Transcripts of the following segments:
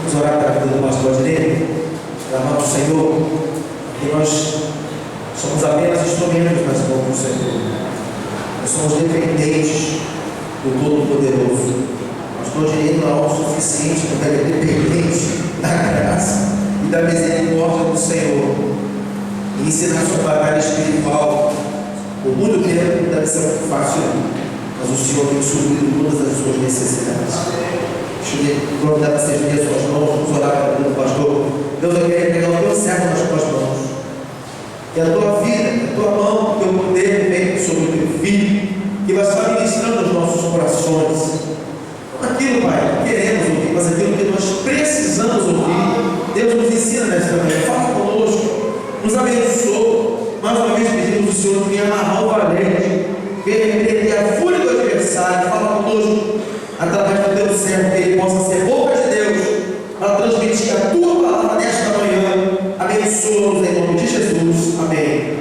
Vamos orar para a vida do pastor Adnei, clamar ao Senhor, que nós somos apenas instrumentos nas mãos do Senhor. Nós somos dependentes do Todo-Poderoso. O pastor Adnei não é autossuficiente, mas ele é dependente da graça e da misericórdia do Senhor. E ensinar sua batalha espiritual por muito tempo deve ser muito fácil, mas o Senhor tem suprido todas as suas necessidades. Convidar vocês a as suas mãos, vamos orar para o vida do pastor. Deus, eu quero pegar o teu servo nas tuas mãos. Que a tua vida, a tua mão, o teu poder venha sobre o teu filho, que vai estar ministrando os nossos corações. Não aquilo, Pai, que queremos ouvir, mas aquilo que nós precisamos ouvir. Deus nos ensina nesta manhã, fala conosco, nos abençoa. Mais uma vez pedimos ao Senhor que venha amarrar o valente, venha repreender a fúria do adversário, fala conosco através do teu servo, que ele possa ser boca de Deus para transmitir a tua palavra nesta manhã. Abençoa-nos em nome de Jesus, amém.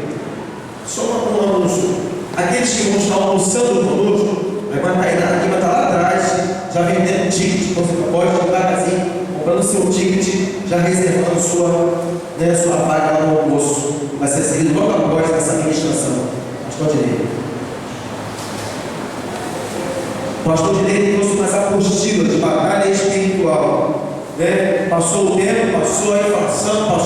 Só um anúncio: aqueles que vão estar almoçando conosco, vai estar lá atrás, já vendendo ticket. Você pode jogar assim, comprando seu ticket, já reservando sua vaga lá no almoço. Vai ser seguido logo após essa ministração. Pastor Direito. O pastor Direito trouxe umas apostilas de batalha espiritual. Passou o tempo, passou a inflação,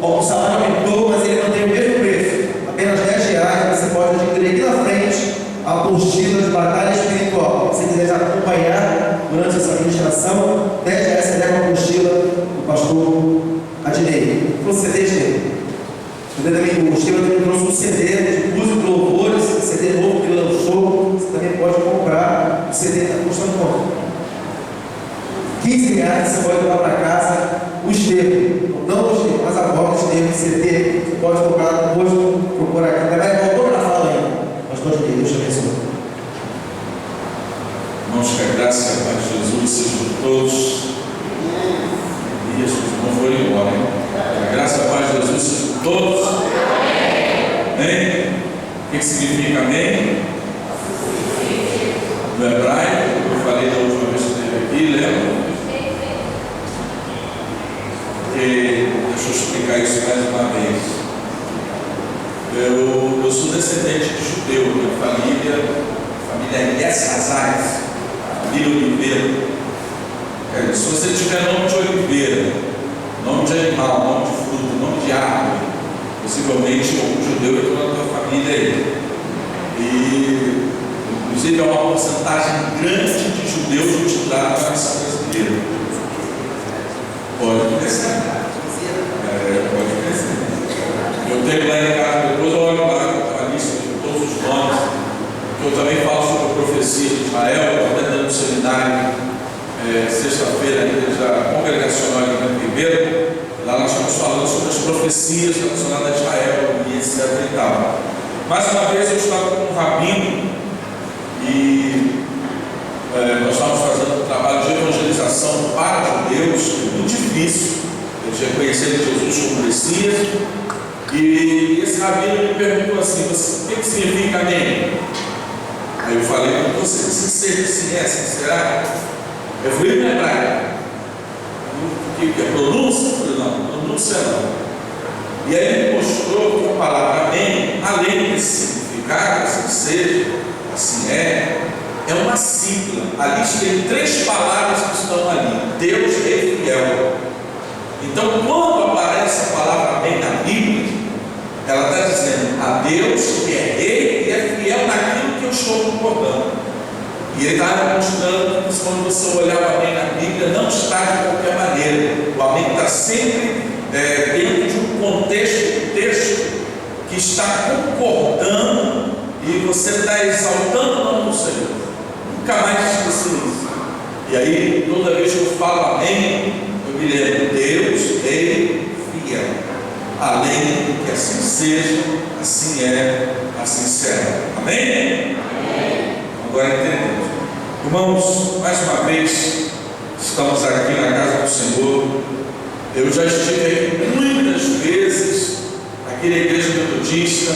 o salário aumentou, mas ele não tem o mesmo preço, apenas R$10. Você pode adquirir aqui na frente a apostila de batalha espiritual. Se quiser acompanhar durante essa ministração, R$10 você leva a apostila do pastor Adnei. Trouxe CDs dele. O Estevam também trouxe um CD de música e louvores, CD novo que ele lançou. Você também pode comprar. O CD está custando quanto? R$15 você pode levar para casa o Estevam. Não o Estevam, mas a bola do Estevam, CD. Você pode comprar depois, procurar aqui. Também voltou na fala aí. Mas pode ter, Deus te abençoe. Irmãos, que a graça e a paz de Jesus sejam com todos. E Jesus não foi embora, hein? A graça e a paz de Jesus sejam com todos. Amém? O que significa amém? No hebraico, eu falei da última vez que esteve aqui, lembra? Deixa eu explicar isso mais uma vez. Eu sou descendente de judeu, minha família Yeshazai, família Oliveira. Se você tiver nome de oliveira, nome de animal, nome de fruta, nome de árvore, possivelmente algum judeu entrou na tua família aí. E inclusive há uma porcentagem grande de judeus misturados na nação brasileira. Pode crescer. Pode crescer. Eu tenho lá em casa, depois eu olho lá a lista de todos os nomes. Eu também falo sobre a profecia de Israel. Eu estou dando um seminário sexta-feira, na igreja congregacional de Ribeiro. Lá nós estamos falando sobre as profecias relacionadas a Israel e etc. e tal. Mais uma vez eu estava com um rabino e nós estávamos fazendo um trabalho de evangelização para judeus, muito difícil, eles reconhecerem Jesus como Messias. E esse rabino me perguntou assim: o que significa amém? Aí eu falei: você será? Eu fui no hebraico. O que é pronúncia? Eu falei: não, pronúncia não. E aí ele mostrou que a palavra amém, além de significar, assim seja, assim é uma sigla. Ali tem 3 palavras que estão ali: Deus é fiel. Então, quando aparece a palavra amém na Bíblia, ela está dizendo a Deus que é rei e é fiel naquilo que eu estou concordando. E ele está mostrando que quando você olhar o amém na Bíblia, não está de qualquer maneira. O amém está sempre dentro de um contexto, texto que está concordando e você está exaltando o nome do Senhor. Nunca mais esquecer isso. E aí, toda vez que eu falo amém, eu me lembro: Deus é fiel. Além do que assim seja, assim é, assim será. Amém? Agora entendemos. Irmãos, mais uma vez, estamos aqui na casa do Senhor. Eu já estive aqui muitas vezes, aqui na igreja metodista,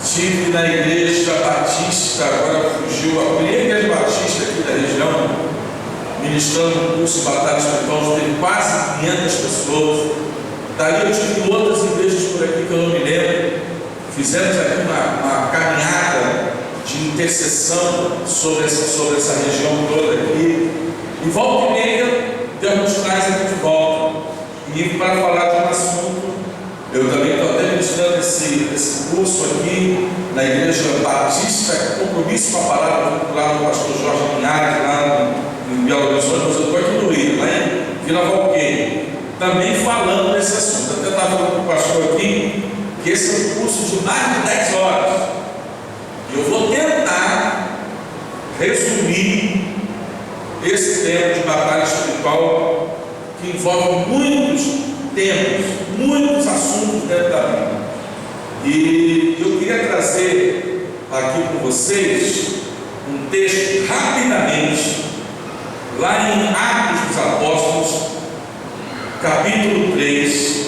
estive na igreja batista, agora fugiu, a igreja batista aqui da região, ministrando um curso de batalha espiritual, teve quase 500 pessoas. Dali eu tive outras igrejas por aqui que eu não me lembro. Fizemos aqui uma caminhada de intercessão sobre essa região toda aqui. E volta e meia, Deus nos traz aqui de volta. E para falar de um assunto, eu também estou até ministrando esse curso aqui na Igreja Batista, compromisso com a palavra lá do pastor Jorge Linhares, lá em Belo Horizonte, mas eu estou aqui no Rio, lá em Vila Valqueira, também falando desse assunto. Eu até estava falando com o pastor aqui, que esse é um curso de mais de 10 horas. E eu vou tentar resumir esse tema de batalha espiritual, que envolve muitos temas, muitos assuntos dentro da Bíblia. E eu queria trazer aqui com vocês um texto rapidamente, lá em Atos dos Apóstolos, capítulo 3.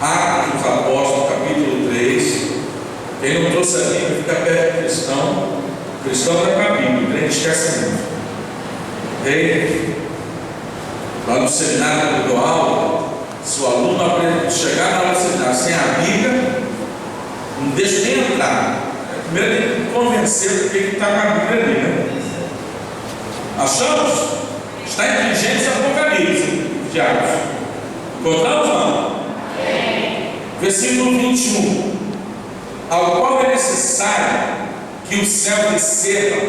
Atos dos Apóstolos, capítulo 3. Quem não trouxe a Bíblia fica perto do cristão. O cristão está com a Bíblia, o crente esquece muito. Ok? Lá no seminário que eu dou aula, se o aluno aprende, chegar na aula do seminário sem a Bíblia, não deixa nem entrar. Primeiro tem que convencer do que está com a Bíblia ali, né? Achamos? Está em Gênesis Apocalipse, diabos. Encontramos não? Versículo 21. Ao qual é necessário que o céu desceva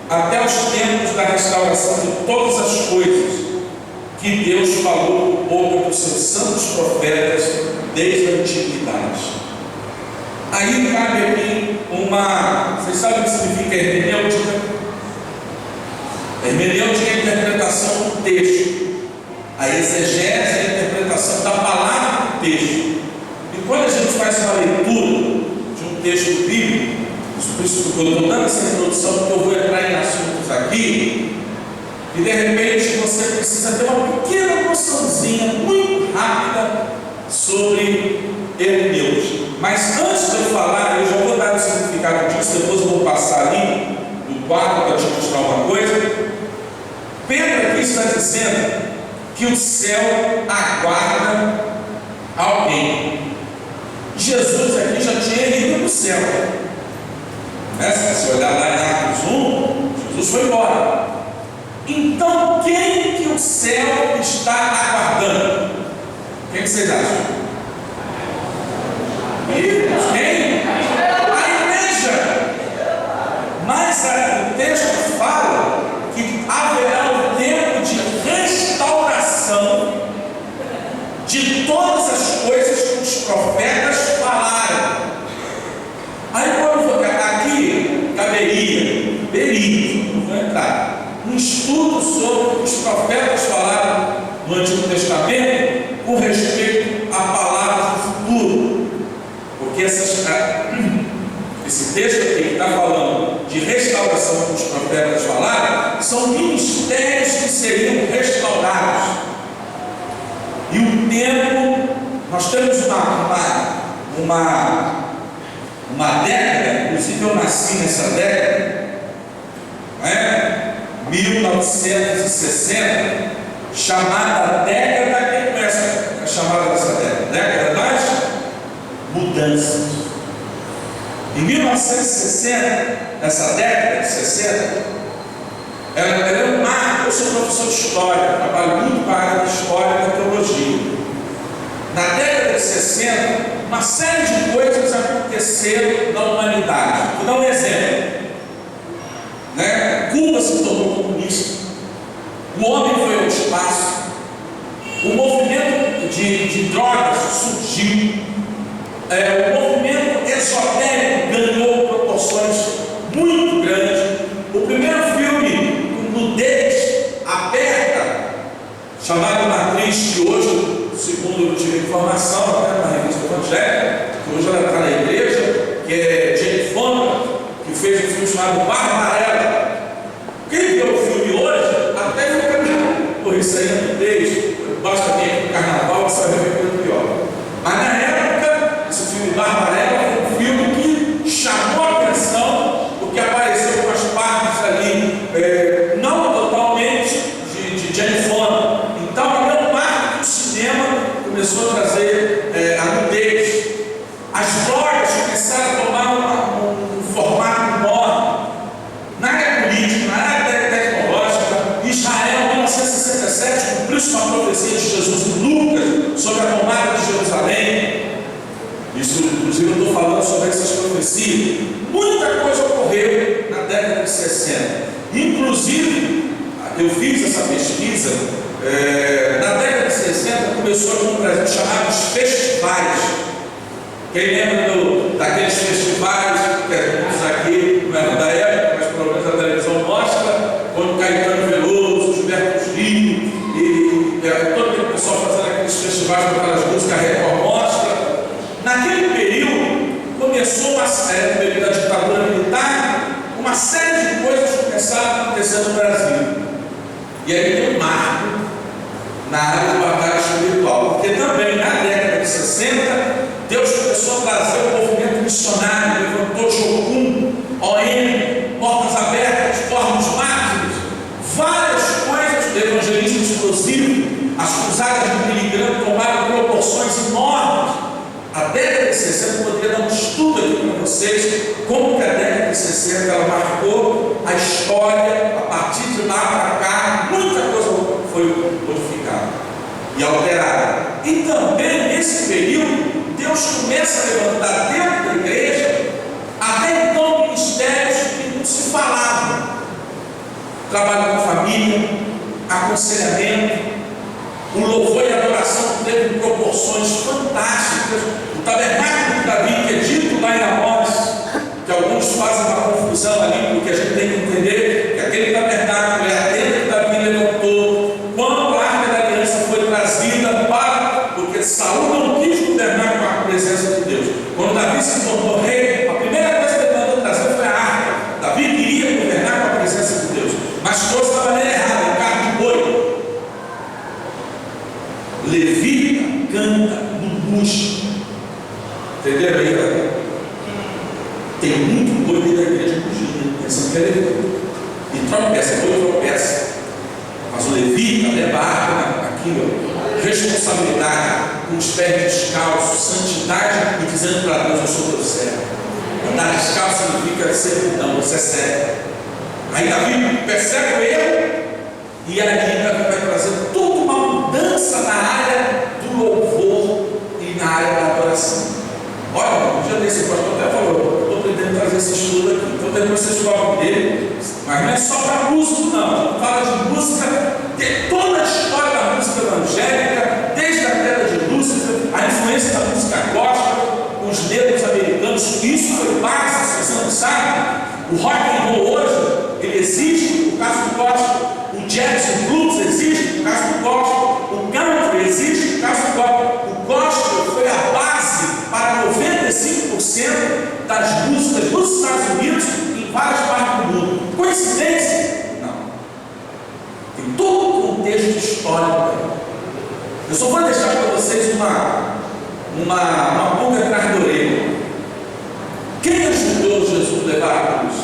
até os tempos da restauração de todas as coisas que Deus falou por boca dos seus santos profetas desde a antiguidade. Aí cabe aqui vocês sabem o que significa hermenêutica? Hermenêutica é a interpretação do texto, a exegese é a interpretação da palavra do texto. E quando a gente faz uma leitura de um texto bíblico, por isso que eu estou dando essa introdução, porque eu vou entrar em assuntos aqui, e de repente você precisa ter uma pequena noçãozinha muito rápida sobre hermenêutica. Mas antes de eu falar, eu já vou dar o significado disso, depois eu vou passar ali no quadro para te mostrar uma coisa. Pedro aqui está dizendo que o céu aguarda alguém. Jesus aqui já tinha ido para o céu. Se você olhar lá em Atos 1, Jesus foi embora. Então, quem que o céu está aguardando? Quem que vocês acham? Quem? A igreja. Mas o texto fala que haverá um tempo de restauração de todas as coisas que os profetas falaram. Aí quando aqui caberia, não vou entrar, um estudo sobre o que os profetas falaram no Antigo Testamento com respeito a palavras do futuro. Porque esse texto aqui que está falando de restauração que os profetas falaram, são ministérios que seriam restaurados. E o tempo, nós temos uma década, inclusive eu nasci nessa década, não é? 1960, chamada década, quem conhece a chamada dessa década? Década das mudanças. Em 1960, essa década de 60, ela é um marco. Eu sou professor de história, trabalho muito com a área da história e da teologia. Na década de 60, uma série de coisas aconteceram na humanidade. Vou dar um exemplo. Cuba se tornou comunista, o homem foi ao espaço, o movimento de drogas surgiu, o movimento esotérico ganhou proporções muito grandes. O primeiro filme com nudez aberta, chamado Matriz, que hoje, segundo eu tive informação, até na revista evangélica, que hoje ela está na igreja, que é Jane Fonda, que fez um filme chamado Barbarella. Quem vê o filme hoje, até fica por isso aí é nudez, basta vir no carnaval, você vai ver coisa pior. Mas na época, esse filme Barbarella foi um filme que chamou a atenção, porque apareceu com as partes ali, não totalmente 17, cumpriu-se uma profecia de Jesus em Lucas sobre a tomada de Jerusalém. Isso, inclusive, eu estou falando sobre essas profecias. Muita coisa ocorreu na década de 60. Inclusive, eu fiz essa pesquisa. Na década de 60 começou aqui no Brasil chamados festivais. Quem lembra daqueles festivais que temos aqui, não era da época, mas pelo menos a televisão mostra, quando Caetano Veloso, Gilberto Gil e todo aquele pessoal fazendo aqueles festivais com aquelas músicas Record mostra. Naquele período começou no período da ditadura militar, uma série de coisas começaram a acontecer no Brasil. E aí tem um marco na área do batalha espiritual, porque também na década de 60 Deus começou a trazer o movimento missionário, levantou Jocum, ON, Portas Abertas, Fornos Mártires, várias coisas do evangelismo explosivo. As cruzadas de miligrama tomaram proporções enormes. A década de 60, eu poderia dar um estudo aqui para vocês, como que a década de 60 ela marcou a história. A partir de lá para cá, muita coisa foi modificada e alterada. E também nesse período, Deus começa a levantar dentro da igreja, até então, ministérios que não se falavam: trabalho com família, aconselhamento, o louvor e a adoração que teve proporções fantásticas. O tabernáculo de Davi, que é dito lá em Amós, que alguns fazem uma confusão ali, porque a gente tem que entender que aquele tabernáculo é a tenda que Davi levantou quando a arca da aliança foi trazida porque Saul não quis governar com a presença de Deus. Quando Davi se tornou rei, a primeira coisa que ele mandou trazer foi a arca. Davi queria governar com a presença de Deus, mas trouxe da maneira errada, em carne de boi. Levita canta no bucho. Entenderam aí? Tem muito boi dentro da igreja fugindo, pensando que é levita. E tropeça, boi tropeça. Mas o levita leva a arca aqui, ó. Responsabilidade, com os pés descalços, santidade e dizendo para Deus: eu sou teu servo. Andar descalço significa servidão, você é servo. Aí Davi percebe o erro e aí Davi vai trazer toda uma mudança na área do louvor e na área da adoração. Olha, um dia desse, o pastor até falou: eu estou pretendendo trazer esse estudo aqui. Então depois vocês falam dele, mas não é só para músico, não. Fala de música, de toda a história da música evangélica, desde a queda de Lúcifer, a influência da música gospel, os negros americanos. Isso foi base, se você não sabe. O rock and roll hoje, ele existe por causa do gospel. O jazz e blues existe por causa do gospel. O country existe por causa do gospel. O gospel foi a base para 95% das músicas dos Estados Unidos e em várias partes do mundo. Coincidência? Não. Tem todo um contexto histórico. Eu só vou deixar para vocês uma pulga atrás da orelha. Quem ajudou Jesus a levar a cruz?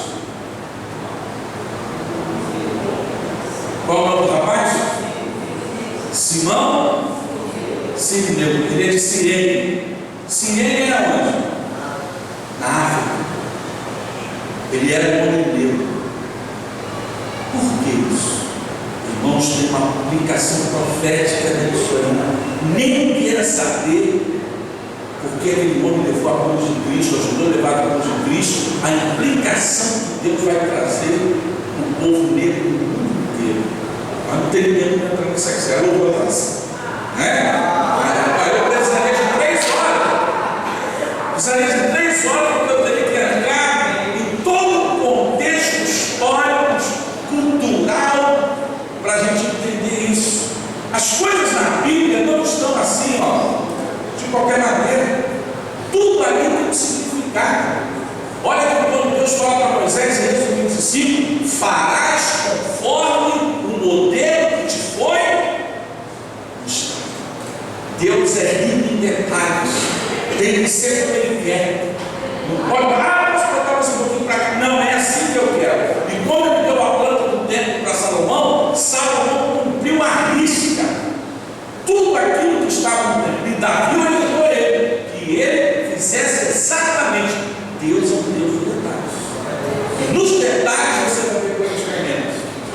Qual é o nome do rapaz? Simão Sirineu. Ele é de Cirene. Cirene era onde? Na África. Ele era um homem negro. Por que isso? Irmãos, tem uma aplicação profética nisso aí. Nem queira saber porque aquele homem levou a cruz de Cristo, ajudou a levar a cruz de Cristo, a implicação que Deus vai trazer o povo negro no mundo inteiro. Mas não tem ninguém para entrar nessa questão. Eu vou lançar. Eu precisaria de 3 horas. Precisaria de 3 horas, porque eu teria que entrar em todo o contexto histórico, cultural, para a gente entender isso. As coisas na Bíblia não estão assim, ó, de qualquer maneira. Tudo ali tem um significado. Olha que quando Deus fala para Moisés, em Êxodo 25, farás conforme o modelo que te foi. Deus é rico em detalhes. Tem que ser como Ele quer. Não pode falar, mas botar mais um pouquinho para cá. Não, é assim que eu quero. E quando Ele deu a planta do templo para Salomão, Salomão cumpriu a risca. Tudo aquilo que estava no templo. E Davi orientou ele, que ele fizesse exatamente. Deus é um Deus de detalhes. E nos detalhes você vai ver coisas tremendas.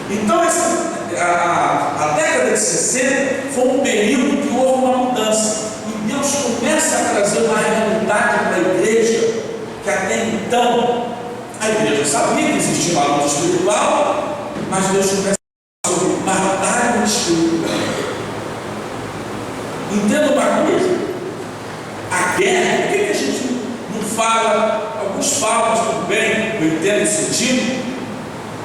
Então, a década de de 60 foi um período que houve uma mudança. E Deus começa a trazer uma realidade para a igreja, que até então a igreja sabia que existia uma luta espiritual, mas Deus começa a falar sobre batalha espiritual. Entenda uma coisa: a guerra, por que a gente não fala? Alguns falam, mas tudo bem, eu entendo o sentido.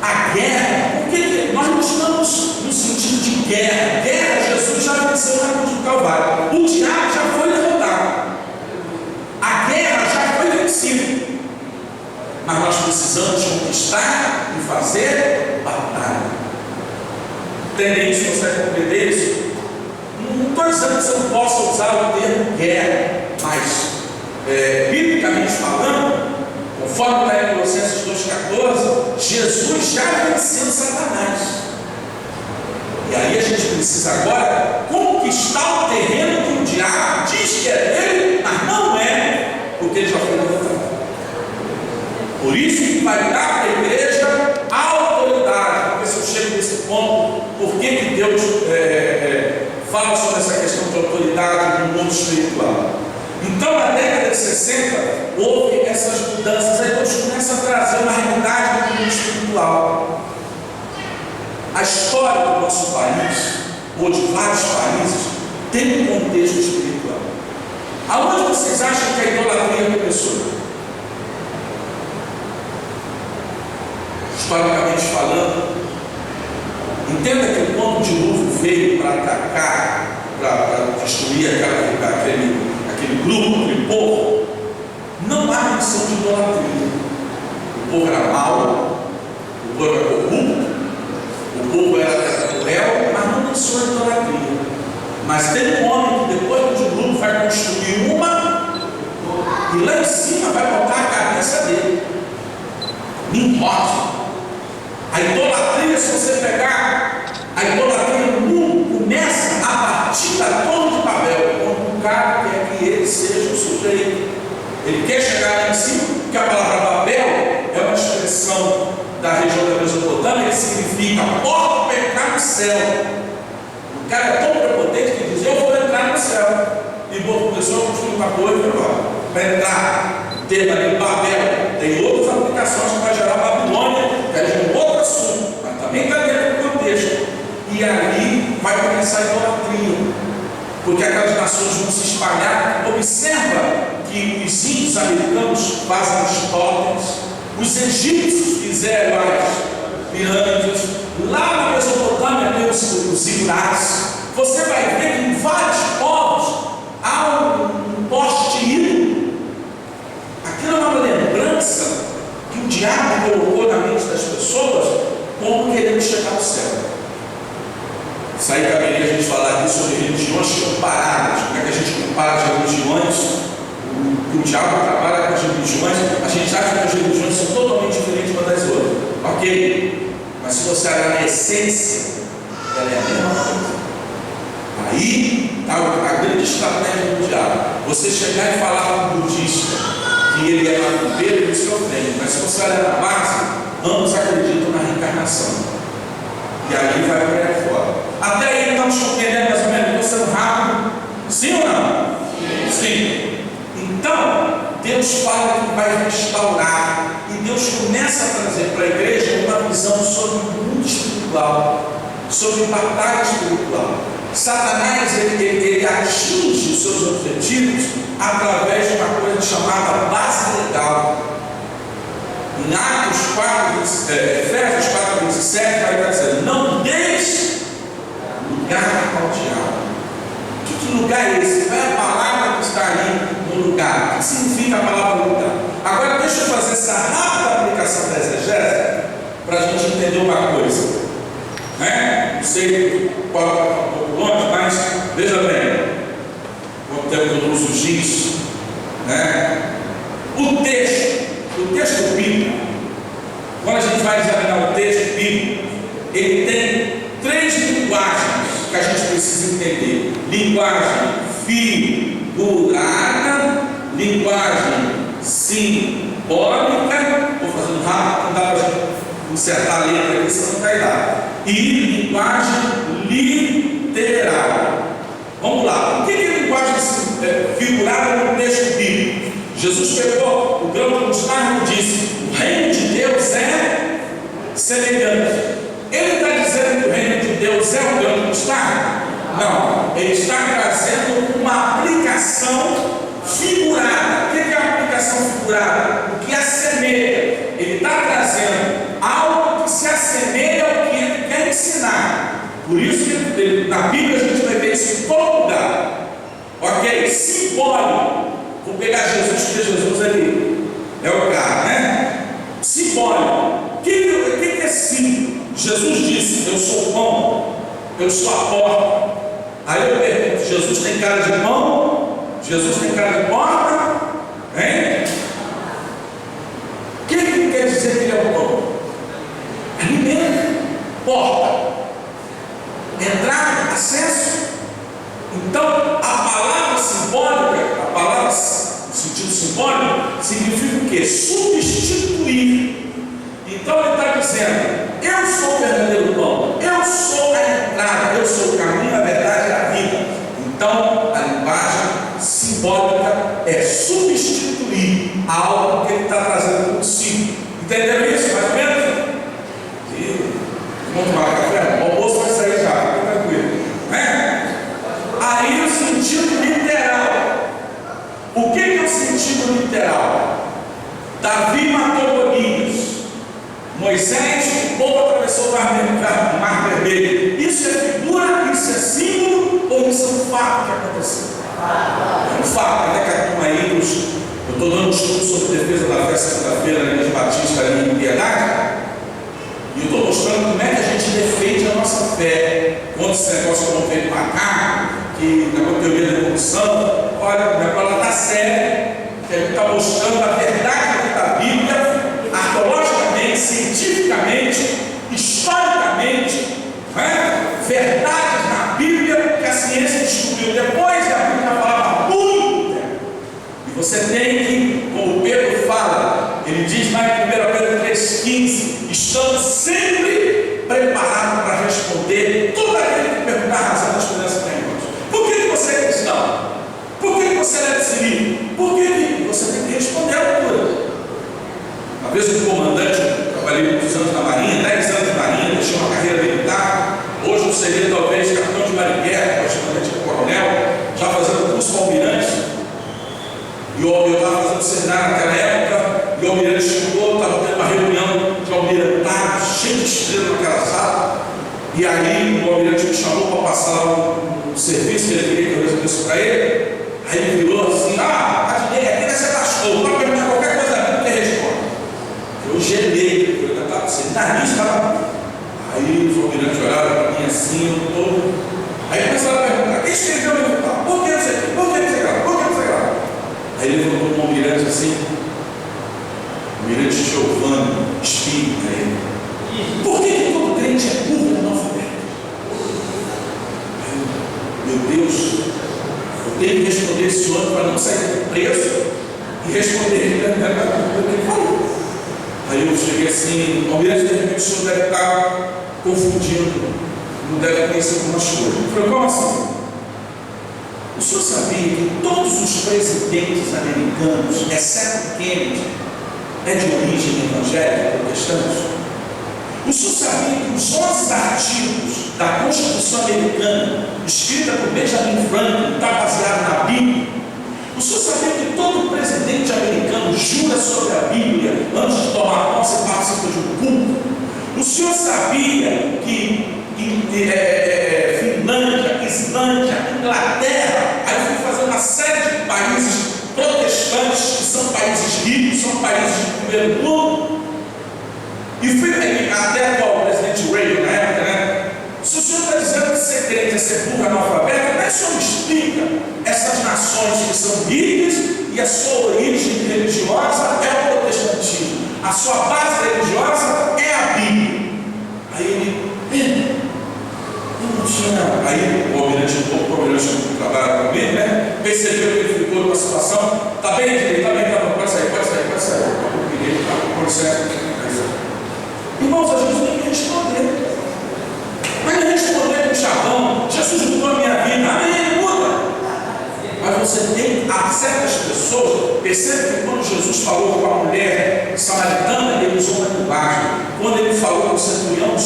A guerra, porque nós não estamos no sentido de guerra. Guerra, Jesus já venceu na cruz do Calvário. O diabo já foi derrotado. A guerra já foi vencida. Mas nós precisamos conquistar e fazer batalha. Entendem isso? Consegue compreender isso? Não estou dizendo que você não possa usar o termo guerra, mas, biblicamente falando, conforme está em Colossenses 2,14, Jesus já venceu Satanás. E aí a gente precisa agora conquistar o terreno que o diabo diz que é dele, mas não é, porque ele já foi derrotado. Por isso que vai dar para a igreja a autoridade. Porque se eu chego nesse ponto, por que Deus fala sobre essa questão de autoridade no mundo espiritual? Então, na década de 60, houve essas mudanças. Aí Deus começa a trazer uma realidade do mundo espiritual. A história do nosso país, ou de vários países, tem um contexto espiritual. Aonde vocês acham que a idolatria começou? Historicamente falando, entenda que quando o dilúvio veio para atacar, para destruir aquele grupo, aquele povo, não há menção de idolatria. O povo era mau, o povo era corrupto, o povo era cruel, mas não mencionou idolatria. Mas tem um homem que depois do dilúvio vai construir uma, e lá em cima vai botar a cabeça dele. Nimrod. A idolatria, se você pegar, a idolatria no mundo começa a partir da Torre de Babel, quando o cara quer que ele seja o sujeito. Ele quer chegar lá em cima, porque a palavra Babel é uma expressão da região da Mesopotâmia que significa porta para entrar no céu. O cara é tão prepotente que diz: eu vou entrar no céu. E começou a construir uma coisa para entrar. O termo ali, Babel, tem outras aplicações que vai gerar Babilônia, que é um outro assunto, mas também está dentro do contexto. E ali vai começar a idolatria, porque aquelas nações vão se espalhar. Observa que os índios americanos fazem os totens, os egípcios fizeram as pirâmides, lá na Mesopotâmia tem os zigurates. Você vai ver que em vários povos há um poste de ídolo. Aquilo é uma lembrança que o diabo colocou na mente das pessoas como querendo chegar ao céu. Isso aí caberia a gente falar aqui sobre religiões comparadas. Como é que a gente compara as religiões? O diabo trabalha com as religiões. A gente acha que as religiões são totalmente diferentes umas das outras. Ok? Mas se você olhar na essência, ela é a mesma coisa. Aí está a grande estratégia do diabo. Você chegar e falar para um budista que ele é macumbeiro, ele se ofende. Mas se você olhar na base, ambos acreditam na reencarnação. E aí vai por aí fora. Até aí estamos compreendendo mais ou menos, estou sendo rápido. Sim ou não? Sim. Então, Deus fala que vai restaurar. E Deus começa a trazer para a igreja uma visão sobre o mundo espiritual, sobre batalha espiritual. Satanás ele atinge os seus objetivos através de uma coisa chamada base legal. Em Efésios 4:27 vai estar dizendo: não deixe lugar ao diabo. Que lugar é esse? Qual é a palavra que está ali no lugar? O que significa a palavra lugar? Agora deixa eu fazer essa rápida aplicação da exegese para a gente entender uma coisa. Não sei qual é um pouco longe, mas veja bem, como temos no uso disso, o texto bíblico, quando a gente vai examinar o texto bíblico, ele tem três linguagens que a gente precisa entender: linguagem figurada, linguagem simbólica. Vou fazendo rápido, não dá para a gente consertar a letra aqui, senão não vai dar. E linguagem literal. Vamos lá. O que é linguagem figurada no texto bíblico? Jesus pegou o grão de mostarda e disse: o reino de Deus é semelhante. Ele está dizendo que o reino de Deus é o grão de mostarda? Não. Ele está trazendo uma aplicação figurada. O que é a aplicação figurada? O que assemelha. Ele está trazendo algo que se assemelha ao que ele quer ensinar. Por isso que na Bíblia a gente vai ver isso em todo lugar. Ok? Simbólico. Vou pegar Jesus, porque Jesus ali é o cara, né? Simbólico. O que é símbolo? Jesus disse: eu sou o pão, eu sou a porta. Aí eu pergunto: Jesus tem cara de pão? Jesus tem cara de porta? Hein? O que quer dizer que ele é o pão? Alimento, porta, entrada, acesso. Então, a palavra simbólica, a palavra no sentido simbólico, significa o quê? Substituir. Então, ele está dizendo: eu sou o verdadeiro pão, eu sou a entrada, eu sou o caminho, a verdade e a vida. Então, a linguagem simbólica é substituir algo que ele está trazendo consigo. Entenderam isso, mais ou menos? Vamos tomar café? O almoço vai sair já, fica tranquilo. Aí o sentido literal. O que é o sentido literal? Davi matou Golias. Moisés, o povo atravessou o mar vermelho. Isso é figura, isso é símbolo, ou isso é um fato que aconteceu? É um fato, né? Que a turma aí, eu estou dando um estudo sobre defesa da fé segunda-feira na Igreja Batista ali em Piedade. E eu estou mostrando como é que a gente defende a nossa fé. Quando esse negócio que não veio para cá, que na teoria da evolução, olha, minha palavra está séria, que a gente está mostrando a verdade da Bíblia, arqueologicamente, cientificamente, historicamente, verdades na Bíblia que a ciência descobriu depois e a Bíblia falava muito tempo. E você tem que, como Pedro fala, ele diz lá em 1 Pedro 3,15: estamos sempre preparados para responder todo aquele que perguntar a razão da esperança que tem em nós. Por que você é cristão? Por que você é desse livro? Por que você tem que responder a altura? Uma vez um comandante, eu trabalhei muitos anos na Marinha, 10 anos na Marinha, deixei uma carreira militar. Hoje eu seria talvez capitão de maringuerra, correspondente de coronel, já fazendo curso com almirante. E eu estava fazendo seminário naquela época, e o almirante chegou, estava tendo uma reunião de almirantado, cheio de estrelas naquela sala. E aí o almirante me chamou para passar um serviço que ele queria que eu resolvesse para ele. Aí ele virou assim: Adnei, aqui vai ser pastor, para perguntar qualquer coisa da Bíblia, que responde. Eu gelei, eu estava assim, nariz, estava. Aí os almirantes olharam para mim assim, eu todo. Aí começaram a perguntar: quem escreveu o livro? Por que você quer? Por que você quer? Por que você quer? Aí ele levantou um almirante assim, almirante Giovanni, espírita ele. Por que todo crente é burro e analfabeto? Meu Deus, eu tenho que responder esse homem para não sair preso e responder ele o que ele falou. Aí eu cheguei assim: almirante, de repente o senhor deve estar confundindo, não deve conhecer algumas coisas. Eu falei: como assim? O senhor sabia que todos os presidentes americanos, exceto Kennedy, é de origem evangélica, protestante? O senhor sabia que os 11 artigos da Constituição americana, escrita por Benjamin Franklin, está baseado na Bíblia? O senhor sabia que todo presidente americano jura sobre a Bíblia antes de tomar posse e participa de um culto? O senhor sabia que Finlândia, Islândia, Inglaterra, aí eu fui fazer uma série de países protestantes que são países ricos, são países de primeiro mundo, e fui até o presidente Reagan na época, né? Se o senhor está dizendo que ser crente é ser burro, analfabeto, como é que o senhor me explica essas nações que são ricas e a sua origem religiosa é o protestantismo, a sua base religiosa é a Bíblia? Aí ele, eu não tinha. Aí o almirante que trabalha comigo, né? Percebeu que ele ficou numa situação: tá bem, ele tá bem, pode sair. Com licença. Irmãos, a gente tem que responder. Mas não responder com chavão: Jesus mudou a minha vida, amém, muda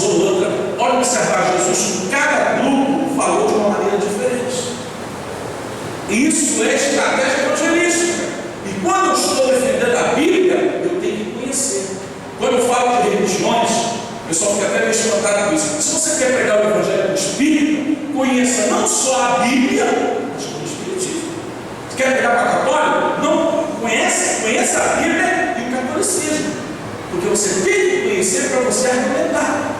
usou outra. Pode observar, Jesus, cada grupo falou de uma maneira diferente. E isso é estratégia evangelística. E quando eu estou defendendo a Bíblia, eu tenho que conhecer. Quando eu falo de religiões, o pessoal fica até meio espantado com isso. Se você quer pregar o Evangelho do Espírito, conheça não só a Bíblia, mas o Espiritismo. Você quer pregar para católico? Não, conheça a Bíblia e o catolicismo. Porque você tem que conhecer para você argumentar.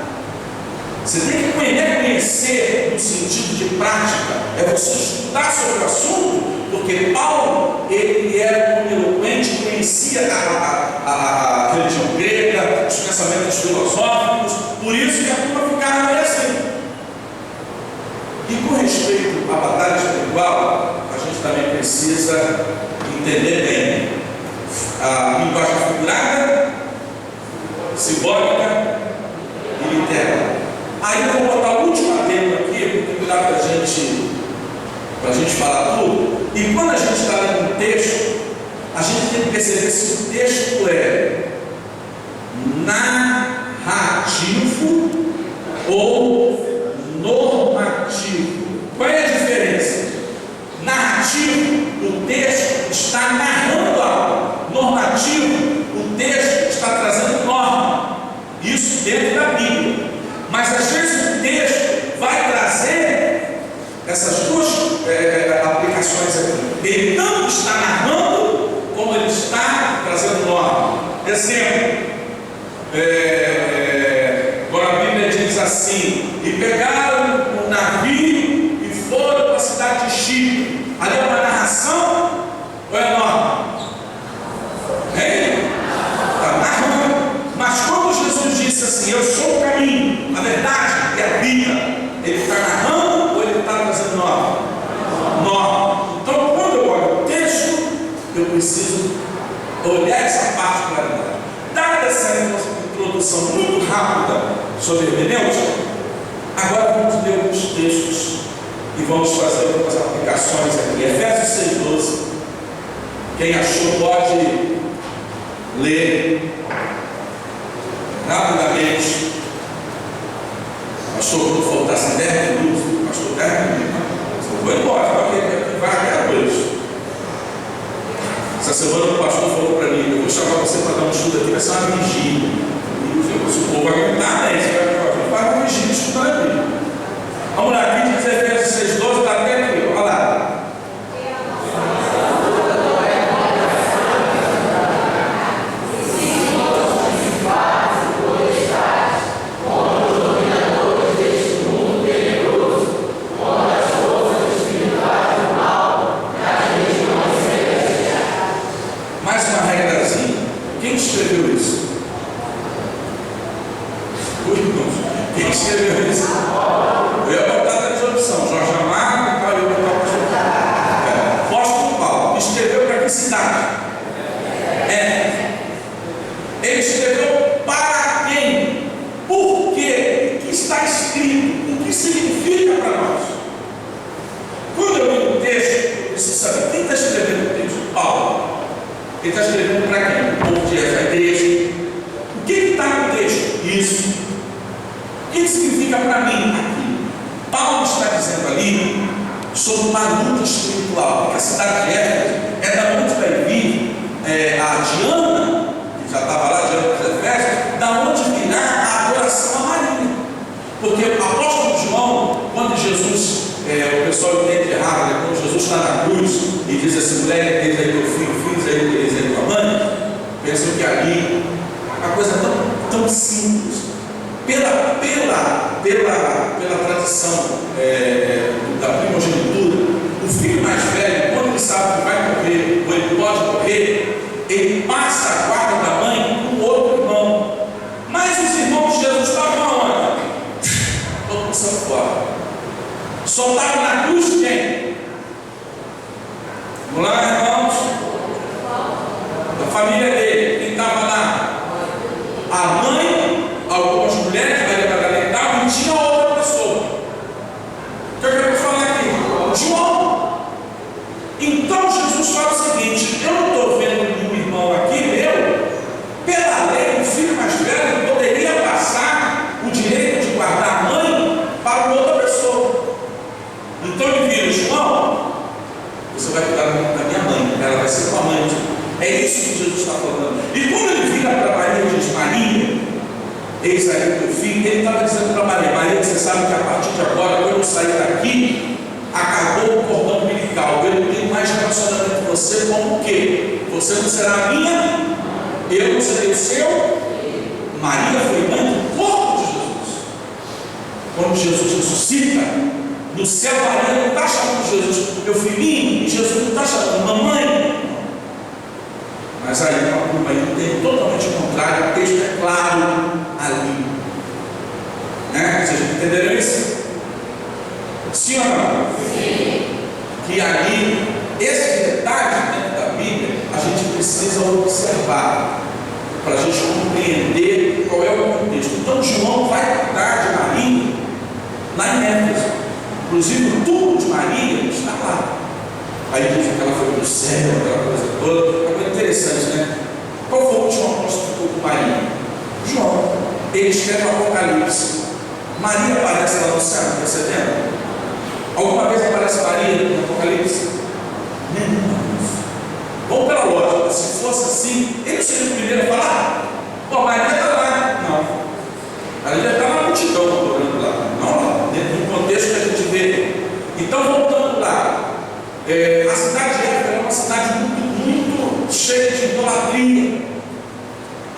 Você tem que conhecer no sentido de prática. É você estudar sobre o assunto, porque Paulo, ele era um eloquente, conhecia a religião grega, os pensamentos filosóficos, por isso que a turma ficava meio assim. E com respeito à batalha espiritual, a gente também precisa entender bem a linguagem figurada, simbólica e literal. Aí eu vou botar o último adendo aqui, porque dá para a gente falar tudo. E quando a gente está lendo um texto, a gente tem que perceber se o texto é narrativo ou normativo. Qual é a diferença? Narrativo, o texto está narrando algo. Normativo, o texto está trazendo norma. Isso dentro da Bíblia. Mas às vezes o texto vai trazer essas duas aplicações aqui. Ele tanto está narrando, como ele está trazendo norma. Exemplo, quando a Bíblia diz assim: e pegaram um navio e foram para a cidade de Chipre. Ali é uma narração ou é norma? Está narrando. Mas quando Jesus disse assim: eu sou o caminho, a verdade e a vida, ele está narrando ou ele está trazendo norma? Norma. Então, quando eu olho o texto, eu preciso olhar essa particularidade. Dada essa introdução muito rápida sobre hermenêutica, agora vamos ler alguns textos e vamos fazer algumas aplicações aqui. Efésios 6,12. Quem achou pode ler rapidamente. Pastor, quando faltasse 10 minutos, pastor, 10 minutos, eu vou embora, porque vai até a noite. Essa semana o pastor falou para mim: eu vou chamar você para dar um estudo aqui, vai ser uma vigília. Se o povo vai aguentar, né? Você vai fazer uma vigília estudando a Bíblia. Vamos lá, aqui diz Efésios 6,12, está até aqui, olha lá. Quem escreveu isso? Quem escreveu isso? Eu ia botar a tradução, Jorge Amado e tal, eu ia botar o apóstolo Paulo. Escreveu para que cidade? Ele escreveu para quem? Por quê? O que está escrito? O que significa para nós? Quando eu li o texto, eu preciso saber quem está escrevendo o texto? Paulo. Ele está escrevendo para quem? O povo de igreja. O que está no texto? Isso. O que significa para mim aqui? Paulo está dizendo ali sobre uma luta espiritual, porque a cidade de Éfeso é da onde vai vir a Diana, que já estava lá, Diana dos Efésios, da onde virá a adoração a Maria. Porque o apóstolo João, quando Jesus, o pessoal entende errado, né? Quando Jesus está na cruz e diz assim: mulher, eis aí teu filho, eis aí tua mãe, pensam que ali uma coisa tão simples. Pela tradição da primogenitura, o filho mais velho, quando ele sabe que vai morrer ou ele pode morrer, ele passa a guarda da mãe com outro irmão. Mas os irmãos de Jesus estavam aonde? Todos pensando fora. Só estavam na cruz quem? Vamos lá, irmãos? Da família dele, quem estava lá? A mãe, algumas mulheres da Maria Madalena estavam, e tinha outra pessoa. O que eu quero falar aqui? João. Então Jesus fala o seguinte: eu não estou vendo um irmão aqui meu, pela lei, o filho mais velho poderia passar o direito vai cuidar da minha mãe, ela vai ser tua mãe. É isso que Jesus está falando. E quando ele vira para Maria e diz: Maria, eis aí o teu filho, ele estava dizendo para Maria: Maria, você sabe que a partir de agora, quando eu sair daqui, acabou o cordão umbilical. Eu não tenho mais relacionamento com você, como o quê? Você não será a minha, eu não serei o seu. Maria foi mãe do corpo de Jesus. Quando Jesus ressuscita, no céu, Maria não está chamando Jesus meu filhinho, e Jesus não está chamando mamãe. Mas aí uma turma aí tem totalmente o contrário, o texto é claro ali. Né? Vocês entenderam isso? Sim ou não? Sim. Que ali, esse detalhe dentro da Bíblia, a gente precisa observar, para a gente compreender qual é o contexto. Então João vai cuidar de Maria lá em Éfeso. Inclusive o túmulo de Maria está lá. Aí diz que ela foi para o céu, aquela coisa toda. É muito interessante, né? Qual foi o último apóstolo que ficou com Maria? João. Ele escreve o Apocalipse. Maria aparece lá no céu, está percebendo? Alguma vez aparece Maria no Apocalipse? Nenhuma vez. Vamos pela lógica, se fosse assim, ele não seria o primeiro a falar: pô, Maria está lá. Não. Maria está na multidão adorando lá. Não lá, dentro do contexto que a gente vê. Então, voltando lá. A cidade de Éfeso é uma cidade muito cheia de idolatria.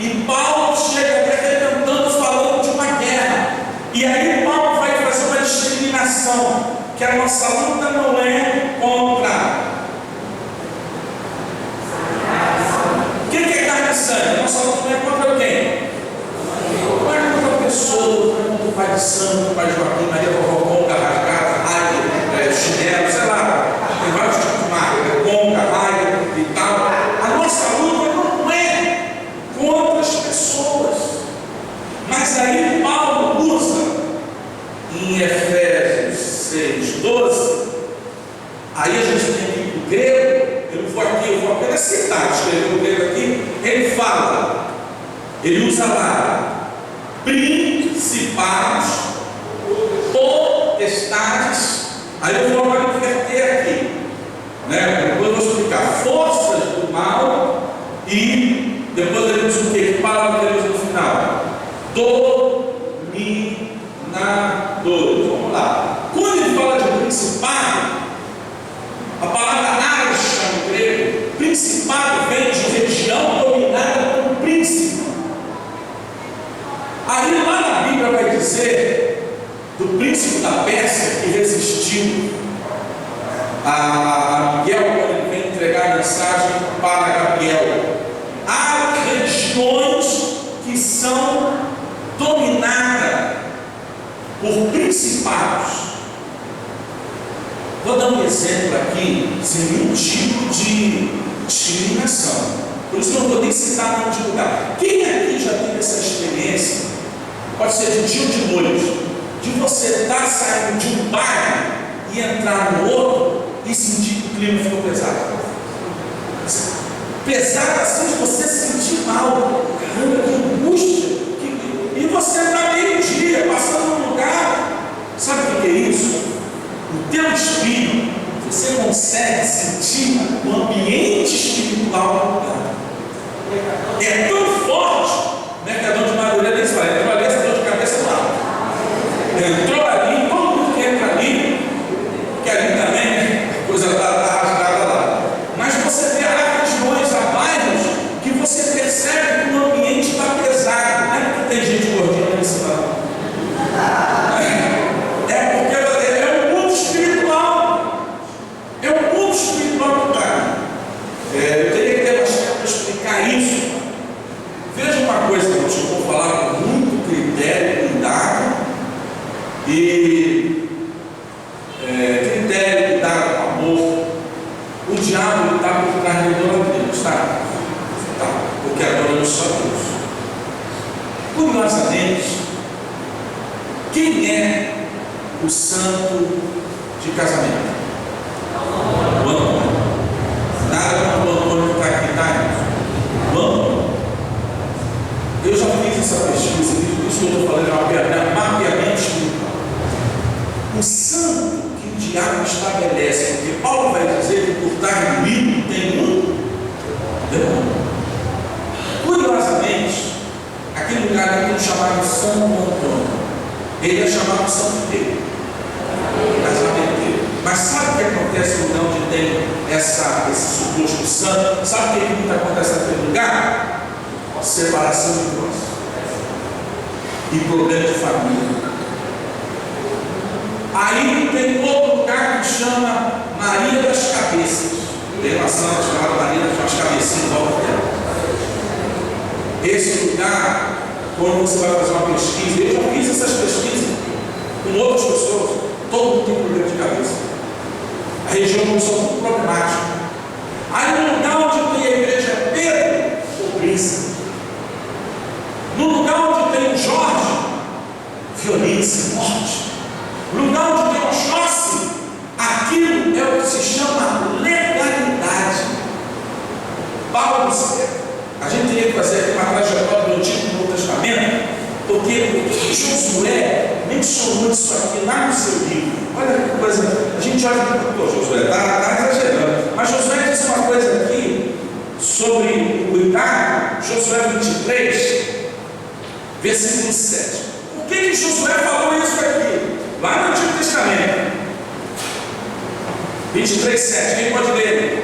E Paulo chega ali arrebentando, falando de uma guerra. E aí Paulo vai fazer uma discriminação, que a nossa luta não é contra. Quem que é carne e sangue? A nossa luta não é contra quem? Não é contra a pessoa, não é contra o pai de santo, o pai de Joaquim, Maria Corrocão, Rasgada, Raia, chinelo, sei lá. Tem vários tipos de marca, conca, raia e tal. A nossa luta não é contra as pessoas. Mas aí Paulo usa em Efésios 6:12. Aí a gente tem aqui o grego. Eu vou apenas citar, escrever o grego aqui. Ele fala, ele usa lá principados, potestades. Aí eu vou agora inverter aqui, né? Depois eu vou explicar forças do mal e depois ele usa o que? Que palavra que ele usa no final? Dominadores. Vamos lá. Quando ele fala de principado, a palavra archa no grego, principado vem de região dominada por príncipe. Aí lá na Bíblia vai dizer do príncipe da Pérsia que resistiu a Miguel quando ele vem entregar a mensagem para Gabriel. Há regiões que são dominadas por principados. Vou dar um exemplo aqui, sem nenhum tipo de discriminação. Por isso que eu não vou nem citar nome de lugar. Quem aqui já teve essa experiência? Pode ser de dia ou de noite, de você estar saindo de um bairro e entrar no outro e sentir que o clima ficou pesado. Pesado assim, de você se sentir mal. Caramba, que angústia. E você está meio-dia, passando num lugar. Sabe o que é isso? No teu espírito, você consegue sentir o ambiente espiritual do lugar. É tão forte, né, que a dor de Madureira nem se fala. Entrou ali, essa dor de cabeça lá. Entrou ali, todo mundo que entra ali, que ali também, né, a coisa está rasgada lá. Mas você vê lá regiões, há bairros, que você percebe que o ambiente está pesado. Não é porque tem gente gordinha nesse lado. É porque é um mundo espiritual. É um mundo espiritual que está. Eu teria que ter mais tempo para explicar isso. Veja uma coisa, que eu vou falar com muito critério, cuidado. E critério, cuidado, amor. O diabo está por trás da idolatria, está? Tá, porque adora só Deus. Curiosamente, quem é o santo de casamento? O Antônio. Nada como o Antônio que está aqui, tá? O Antônio. Eu já fiz essa pesquisa, isso que eu estou falando é mapeamento espiritual. O santo que o diabo estabelece, porque Paulo vai dizer que por trás demônio. Curiosamente, aquele lugar ali chamado Santo Antônio, ele é chamado Santo Pedro, casamento. Mas sabe o que acontece no lugar onde tem esse suposto santo? Sabe o que acontece naquele lugar? Separação de nós e problema de família. Aí tem outro lugar que chama Maria das Cabeças. Tem uma santa chamada Maria das Cabeças em volta dela. Esse lugar, quando você vai fazer uma pesquisa, eu já fiz essas pesquisas com outras pessoas, todo mundo tem problema de cabeça. A região começou muito problemática. Aí no lugar onde tem a igreja Pedro, pobreza. No lugar onde tem o Jorge, violência, morte. No lugar onde tem o Oxóssi, aquilo é o que se chama legalidade. Paulo, a gente teria que fazer uma trajetória do Antigo e do Novo Testamento, porque Josué mencionou isso aqui lá no seu livro. Olha que coisa, a gente olha para Josué, está exagerando, mas Josué disse uma coisa aqui sobre o cuidado, Josué 23, versículo 7. Por que Josué falou isso aqui? Lá no Antigo Testamento, 23, 7, quem pode ler?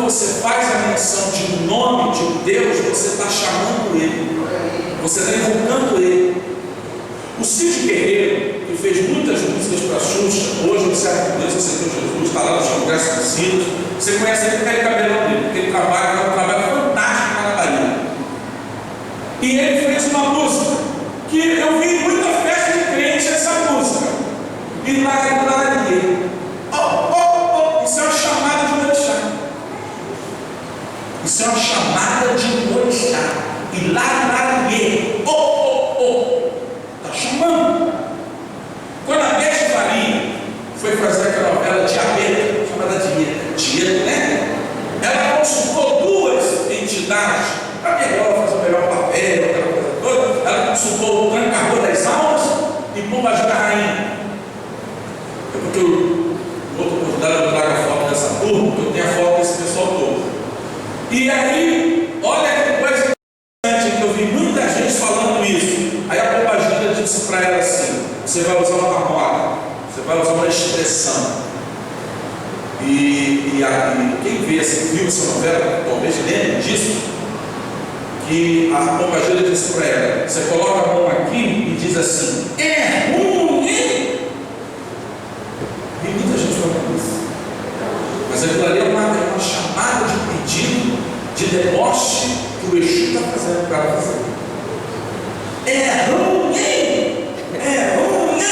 Você faz a menção de um nome de um Deus, você está chamando Ele, você está invocando Ele. O Cid Guerreiro, que fez muitas músicas para a Xuxa, hoje no Serra de Deus, aceitou Jesus, está lá no Congresso dos Sinos, você conhece ele, aquele cabelão dele, porque ele trabalha, é um trabalho fantástico lá na Bahia. E ele fez uma música que eu vi em muita festa de crente essa música. E lá ele. Isso é uma chamada de orixá. Isso é uma chamada de orixá. E lá está chamando. Quando a Beth Faria foi fazer aquela novela Diabeta, chamada Dieta, né? Ela consultou duas entidades para fazer o melhor papel, aquela coisa toda. Ela consultou o Tranca-Rua das Almas e Pombagira da Rainha. É porque o outro convidado traga a foto dessa turma, porque eu tenho a foto desse pessoal todo. E aí, olha que coisa interessante, que eu vi muita gente falando isso. Aí a Pombagira disse para ela assim: você vai usar uma moda, você vai usar uma expressão. E quem viu essa novela, talvez lembre disso, que a Pombagira disse para ela: você coloca a mão aqui e diz assim, é ruim. E muita gente falando isso. Mas aquilo ali é uma chamada de pedido, de deboche que o Exu está fazendo para ela fazer. É ruim! É ruim!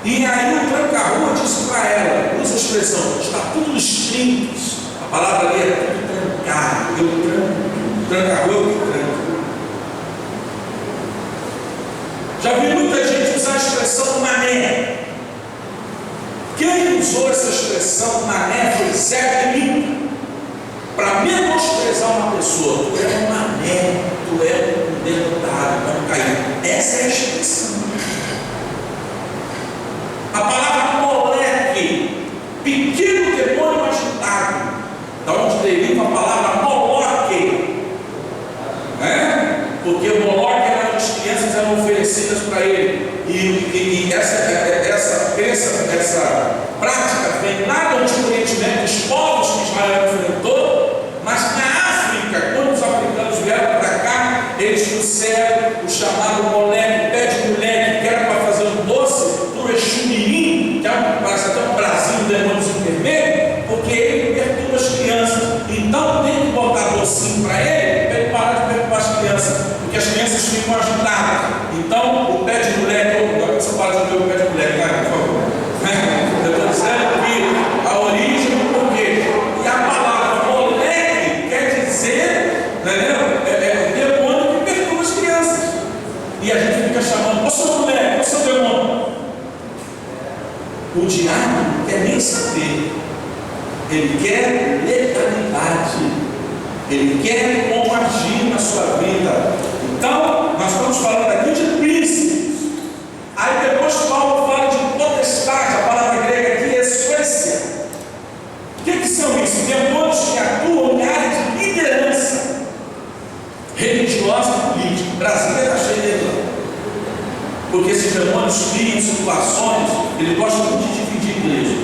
E aí o Tranca-Rua disse para ela, usa a expressão, está tudo nos trinques. A palavra ali é tudo trancado, eu tranco. Tranca-Rua eu tranco. Já vi muita gente usar a expressão mané. Quem usou essa expressão mané foi Zé Felipe, para menosprezar uma pessoa. Tu é um mané, tu é um derrotado, um caído. Essa é a expressão. A palavra moleque, pequeno demônio agitado, da onde deriva a palavra moloque, né? Porque o moloque era as crianças eram oferecidas para ele. E essa prática vem lá do Antigo Oriente Médio, dos povos que Israel enfrentou, mas na África, quando os africanos vieram para cá, eles trouxeram o chamado moleque, pé de moleque, que era para fazer um doce para o Exu Mirim, que parece até um Brasil, um demôniozinho vermelho, porque ele perturba as crianças. Então tem que botar docinho para ele parar de perturbar as crianças, porque as crianças ficam agitadas. Então o pé de moleque, agora você para de ver o pé de moleque, cara, por favor. Eu estou dizendo que a origem do porquê. E a palavra moleque quer dizer receber, ele quer legalidade, ele quer como agir na sua vida. Então, nós estamos falando aqui de príncipes. Aí depois Paulo fala de potestade, a palavra grega aqui é Suécia. O que são isso? Demônios que atuam em área de liderança religiosa e política. Brasília está cheio de lá. Porque esses demônios criam situações, ele gosta muito de dividir igreja.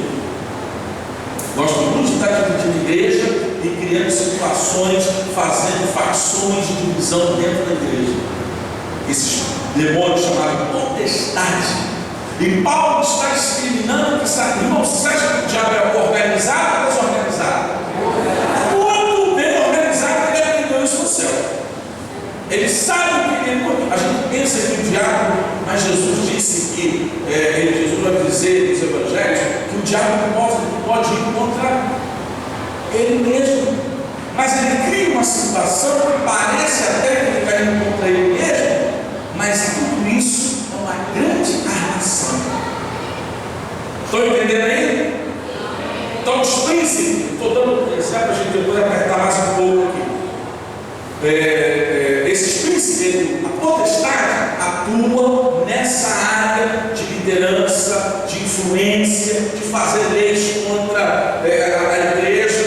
Gosta muito de estar dividindo igreja e criando situações, fazendo facções de divisão dentro da igreja. Esses demônios chamados potestade. E Paulo está discriminando que sabe, irmão, você acha que o diabo é organizado ou desorganizado? Muito bem organizado, ele aprendeu isso no céu. Ele sabe o que ele. A gente pensa que o diabo, mas Jesus disse que, Jesus vai dizer nos evangelhos, que o diabo pode ir contra ele mesmo. Mas ele cria uma situação que parece até que ele está indo contra ele mesmo, mas tudo isso é uma grande armação. Estão entendendo aí? Então, os príncipes, estou dando um exemplo para a gente depois apertar mais um pouco aqui. Esses príncipes, a potestade, atuam nessa área de liderança, de influência, de fazer leis contra a igreja.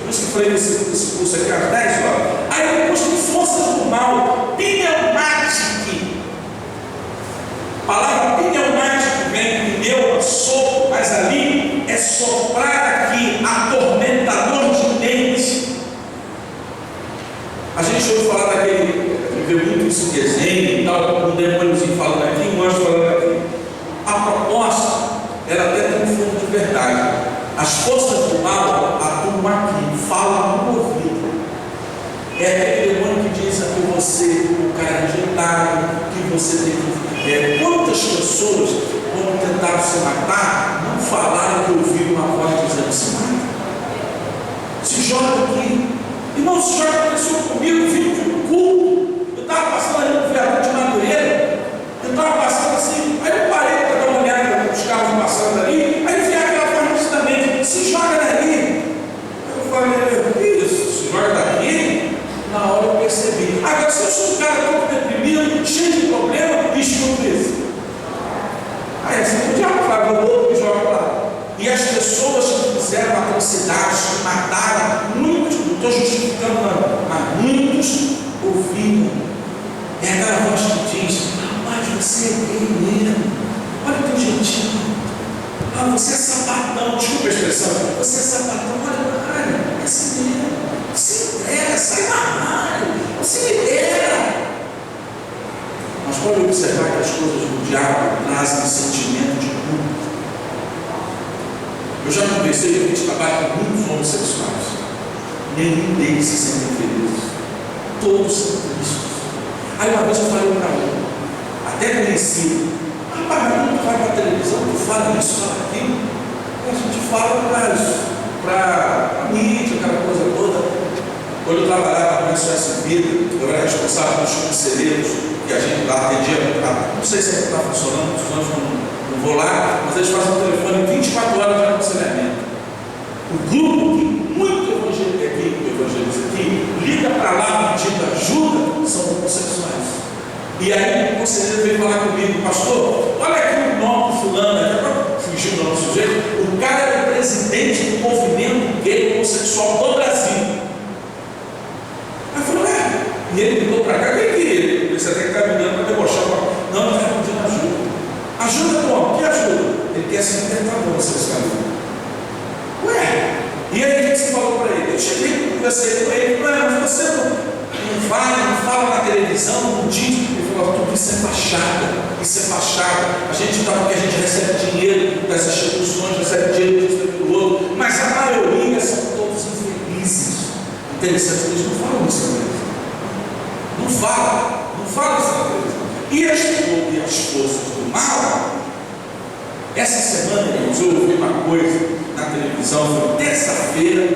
Por isso que eu falei nesse curso aqui às 10 horas. Aí depois tem forças do mal, pneumática. A palavra pneumática vem de pneu, sopro, mas ali é soprar aqui, atormentador de mente. A gente ouve falar daquele, vê muito isso em desenho e tal, um demôniozinho falando aqui, um anjo falando aqui. A proposta, ela até tem um fundo de verdade. As forças do mal atuam aqui, falam no ouvido. É aquele demônio que diz que você é um cara rejeitado, que você tem que. Quantas pessoas, quando tentaram se matar, não falaram que ouviram uma voz dizendo: se mata, se joga aqui. Irmão, isso já aconteceu comigo, filho de um culto. Eu estava passando ali no viaduto de Madureira, eu estava passando assim, aí eu parei para dar uma olhada nos carros passando ali, aí vi aquela voz nitidamente: se joga dali. Eu falei: isso, se joga daqui? Na hora eu percebi. Agora, se eu sou um cara todo deprimido, cheio de problema, escuto isso. Aí assim, o diabo fala: o outro me joga lá. E as pessoas que fizeram atrocidades, que mataram, muitos, não estou justificando não, mas muitos ouviram. É aquela voz que diz: rapaz, você é gay mesmo, olha o teu jeitinho, você é sapatão, desculpa a expressão, você é sapatão, olha, é assim mesmo, se entrega, sai do armário, se libera. Mas pode observar que as coisas do diabo trazem sentimento de culpa. Eu já conversei, a gente trabalha com muitos homossexuais. Nenhum deles se sentem felizes. Todos são tristes. Aí uma vez eu falei para um, até conhecido: rapaz, quando tu vai para a televisão, tu fala isso, fala aquilo. E a gente fala para a mídia, aquela coisa toda. Quando eu trabalhava na SOS Vida, eu era responsável pelos conselheiros, que a gente lá atendia. Não sei se está funcionando, não vou lá, mas eles fazem um telefone 24 horas de aconselhamento. O grupo que muito evangeliza aqui liga para lá pedindo ajuda são homossexuais. E aí o conselheiro veio falar comigo: pastor, olha aqui o nome do fulano, até para fugir do nome do sujeito, o cara era o presidente do movimento gay homossexual do Brasil. Aí eu falei: e ele ligou para cá, quem que ele? Você tem que estar me dando para debochar. Não, nós estamos pedindo ajuda. Ajuda como? Que ajuda? Ele quer ser libertador, vocês sabem. Ué, e aí o que você falou para ele? Eu cheguei, conversei com ele: mas você não fala na televisão, não diz. Ele falou: tudo isso é fachada, isso é fachada. A gente está porque a gente recebe dinheiro dessas instituições, recebe dinheiro disso e do outro, mas a maioria são todos infelizes. Interessante, eles não falam isso na televisão. Não falam isso na televisão. E as forças do mal, essa semana, eu ouvi uma coisa na televisão, foi terça-feira,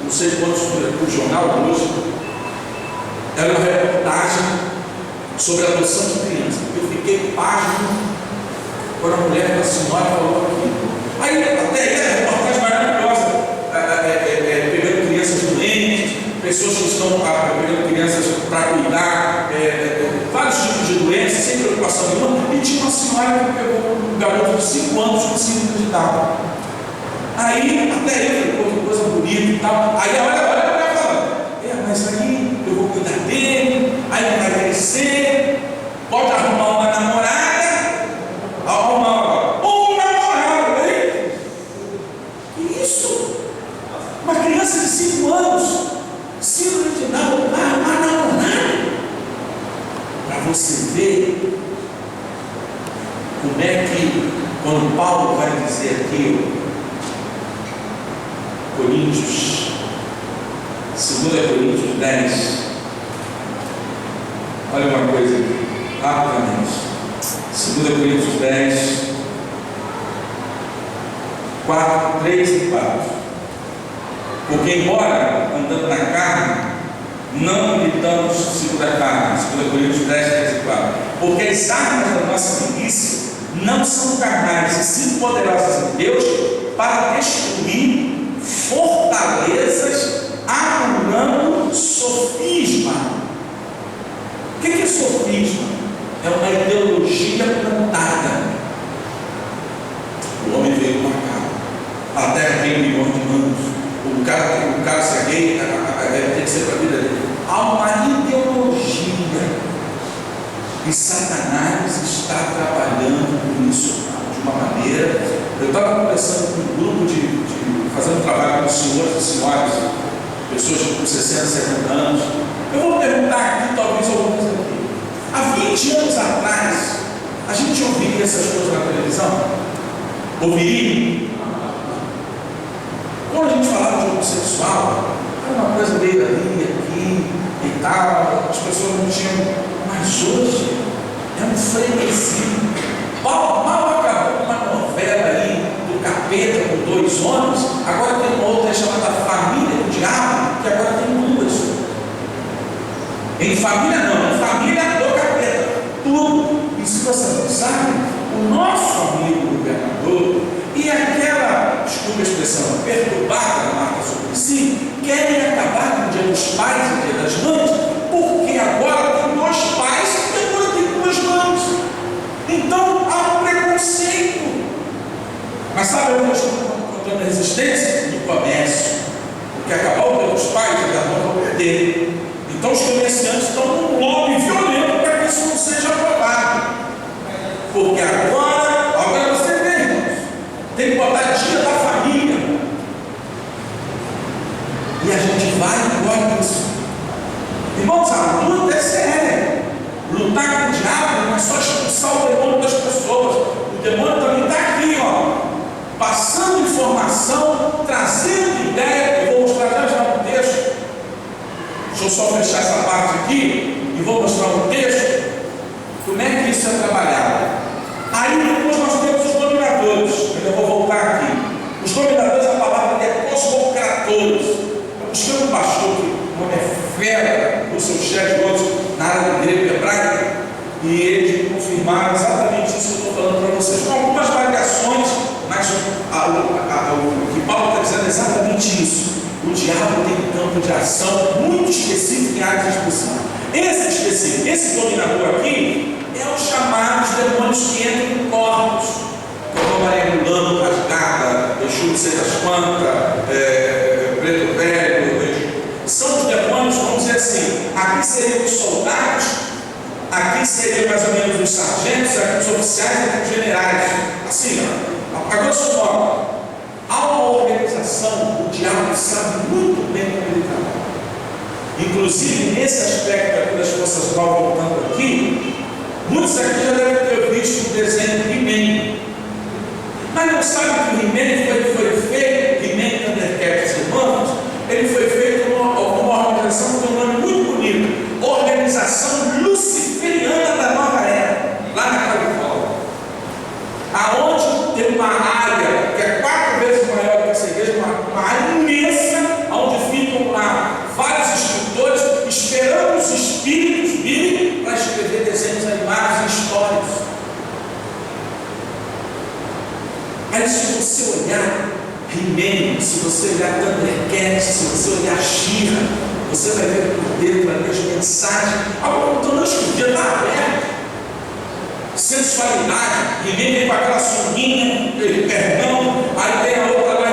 não sei quantos foi o jornal hoje, era uma reportagem sobre a adoção de crianças. Eu fiquei pasmo quando a mulher da senhora falou aquilo. Aí Aí até eu falei, pô, que coisa bonita e tal. Aí olha a mulher falando, mas aí eu vou cuidar dele, aí ele vai crescer, pode arrumar uma namorada, arrumar um namorado, hein? Que isso? Uma criança de 5 anos, simplesmente não, uma namorada. Para você ver como é que, quando Paulo vai dizer aqui, Coríntios, 2 Coríntios 10, olha uma coisa aqui, rapidamente, 2 Coríntios 10, 4, 3 e 4, porque embora andando na carne, não militamos segundo a carne, 2 Coríntios 10, 3 e 4, porque as armas da nossa milícia não são carnais, e sim poderosas em Deus, para destruir fortalezas, anulando sofisma. O que é sofisma? É uma ideologia plantada. O homem veio para cá, a terra tem 1 milhão de anos, o cara se é gay, tem que ser para a vida dele. Há uma ideologia, e Satanás está trabalhando com isso de uma maneira. Eu estava conversando com um grupo fazendo um trabalho com senhores e senhoras, pessoas com 60, 70 anos. Eu vou perguntar aqui, talvez algumas aqui. Há 20 anos atrás, a gente ouviria essas coisas na televisão? Ouviria? Quando a gente falava de homossexual, era uma coisa meio ali, aqui e tal, as pessoas não tinham. Mas hoje é um frenesi. Mal acabou uma novela aí do capeta com 2 homens, agora tem uma outra chamada Família do Diabo, que agora tem 2. Em família não, em família do capeta. Tudo. E se você não sabe, o nosso amigo governador e aquela, desculpa a expressão, perturbada na Marta Suplicy, querem acabar com o Dia dos Pais e o Dia das Mães, porque agora tem 2 pais e agora tem 2 mães. Então há um preconceito. Mas sabe onde nós estamos encontrando resistência? No comércio. Porque acabou o Dia dos Pais e a mãe vão perder. Então os comerciantes estão num lobby violento para que isso não seja aprovado. Porque agora você vê, irmãos, tem que botar dia da família. E a gente vai e gosta disso. Irmãos, a luta é séria. Lutar com o diabo não é só expulsar o demônio das pessoas. O demônio também está aqui, passando informação, trazendo ideia. Eu vou mostrar já um texto. Deixa eu só fechar essa parte aqui e vou mostrar um texto. Como é que isso é trabalhado? Aí depois nós temos os dominadores. Eu vou voltar aqui. Os dominadores, a palavra é cosmocratores. Eu busquei um pastor que o nome é fera, o seu chefe na área do grego hebraico, e eles confirmaram exatamente isso que eu estou falando para vocês, com algumas variações, mas o que Paulo está dizendo é exatamente isso. O diabo tem um campo de ação muito específico em áreas específicas. Esse específico, esse dominador aqui, é os chamados demônios que entram em corpos. Como Maria Mulano, Rasgada, Exu não sei das quantas, Preto Velho. São os demônios, vamos dizer assim, aqui seriam os soldados, aqui seriam mais ou menos os sargentos, aqui os oficiais e aqui os generais. Assim, a grosso modo, há uma organização, o diabo sabe muito bem como ele trabalha. Inclusive, nesse aspecto aqui das forças mal voltando aqui, muitos aqui já devem ter visto o desenho de He-Man. Mas não sabe que o He-Man foi feito, He-Man Thundercats Humanos, ele foi feito uma organização com um nome muito bonito, Organização Luciferiana da Nova Era, lá na Califórnia, aonde tem uma área que é 4 vezes maior do que essa igreja, uma área imensa, onde ficam lá vários escritores esperando os espíritos virem para escrever desenhos animados e histórias. Aí se você olhar He-Man, se você olhar Thundercats, se você olhar She-Ra, você vai ver por dentro as mensagens. Então não escondia, está aberto. Sensualidade, He-Man vem com aquela sunguinha, perdão, aí tem a outra lá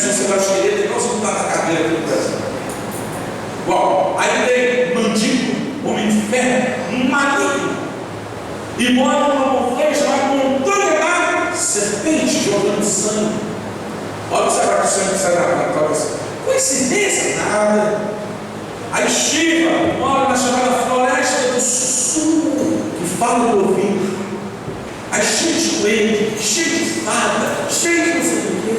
se você vai esqueleto, igualzinho está na cadeira aqui no Brasil. Igual. Aí tem mandíbula, homem de ferro, maligno. E mora numa montanha chamada montanha da serpente, jogando sangue. Olha o sagrado sangue que sai na cabeça. Coincidência? Nada. Aí Shiva mora na chamada floresta do sussurro, que fala no ouvido. Aí cheio de coelho, cheio de fada, cheio de não sei o quê.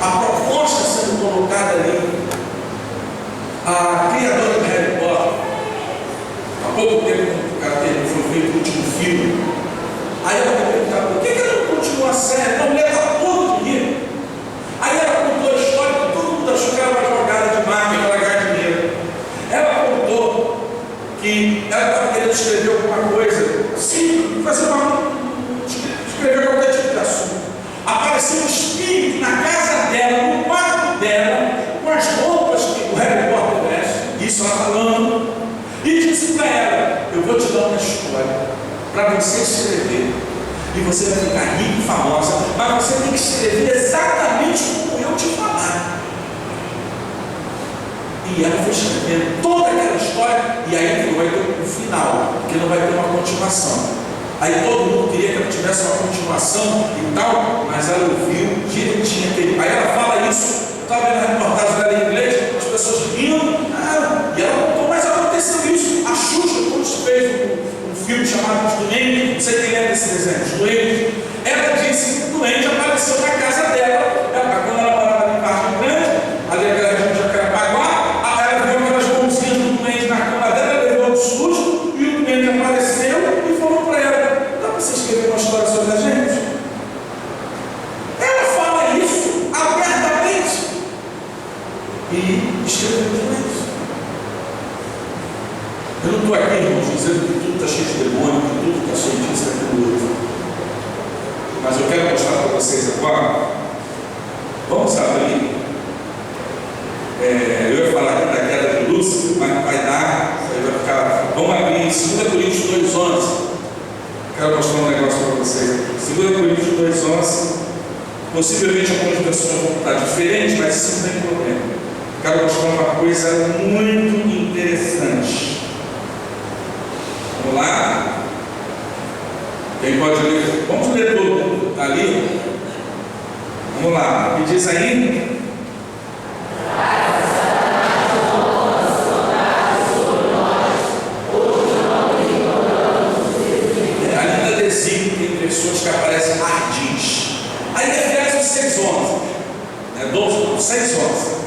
A proposta sendo colocada ali. A criadora do Harry Potter, há pouco tempo, o cara foi feito o último filme. Aí ela me perguntava, por que ela não continua a série? Não leva todo dinheiro. Aí ela contou a história que todo mundo achou que era uma jogada de marketing para ganhar dinheiro. Ela contou que ela estava querendo escrever alguma coisa, sim, escrever qualquer tipo de assunto. Apareceu um espírito na casa dela, no quarto dela, com as roupas que o Harry Potter veste, isso ela falando, e disse para ela: eu vou te dar uma história para você escrever, e você vai ficar rica e famosa, mas você tem que escrever exatamente como eu te falar. E ela foi escrevendo toda aquela história, e aí vai ter um final, porque não vai ter uma continuação. Aí todo mundo queria que ela tivesse uma continuação e tal, mas ela ouviu direitinho aquele. Aí ela fala isso, eu estava vendo a reportagem dela em inglês, as pessoas rindo, e ela contou, mas aconteceu isso. A Xuxa, quando fez um filme chamado Os Doentes, não sei quem lembra desse desenho, Os Doentes, ela disse que o doente apareceu na casa dela, quando ela morava em Vargem Grande, ali naquela região de Jacarepaguá, ela viu aquelas mãozinhas do doente na cama dela, levou um susto, e o doente apareceu e falou para ela: você escreveu uma história sobre a gente? Ela fala isso abertamente e escreveu isso. Eu não estou aqui, irmãos, dizendo que tudo está cheio de demônio, que tudo está cheio disso e daquilo outro, mas eu quero mostrar para vocês agora. Vamos abrir. Eu ia falar aqui da queda de Lúcifer, mas vai dar, vai ficar. Vamos abrir 2 Coríntios 2:11. Quero mostrar um negócio para vocês aqui. 2 Coríntios 2:11. Possivelmente algumas pessoas vão estar diferentes, mas isso não tem problema. Quero mostrar uma coisa muito interessante. Vamos lá? Quem pode ler? Vamos ler tudo. Está ali? Vamos lá. Me diz aí. Tem pessoas que aparecem ardis. Aí Efésios 6:11, 6:11.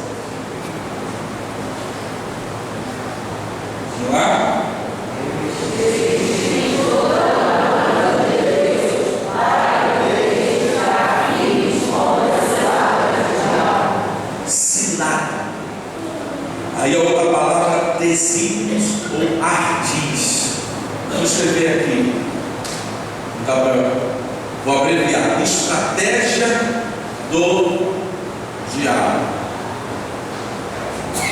Vamos lá? Cilada. Aí a outra palavra, desígnios ou ardis. Vamos escrever aqui. Vou abreviar: estratégia do diabo.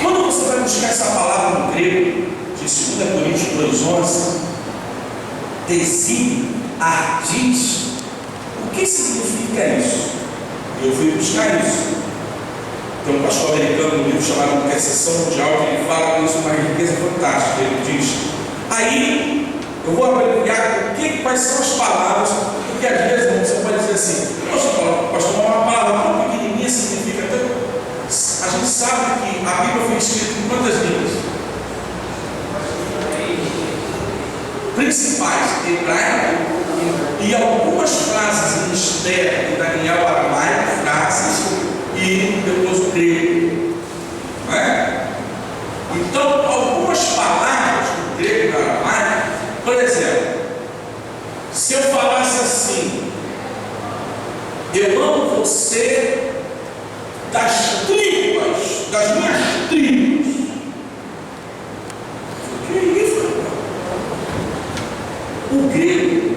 Quando você vai buscar essa palavra no grego, de 2 Coríntios 2:11, desígnio, ardis, o que significa isso? Eu fui buscar isso. Tem um pastor americano no livro chamado Intercessão Mundial, que ele fala isso com uma riqueza fantástica. Ele diz: aí eu vou abreviar quais são as palavras, porque às vezes você pode dizer assim: poxa, pastor, uma palavra tão pequenininha significa tanto. A gente sabe que a Bíblia foi escrita em quantas línguas? Principais: hebraico e algumas frases em Esther e Daniel, aramaico, frases, e depois o grego. Não é? Então, algumas palavras do grego e do aramaico, por exemplo, se eu falasse assim: eu amo você das tripas, das minhas tripas. O que é isso, rapaz? O grego,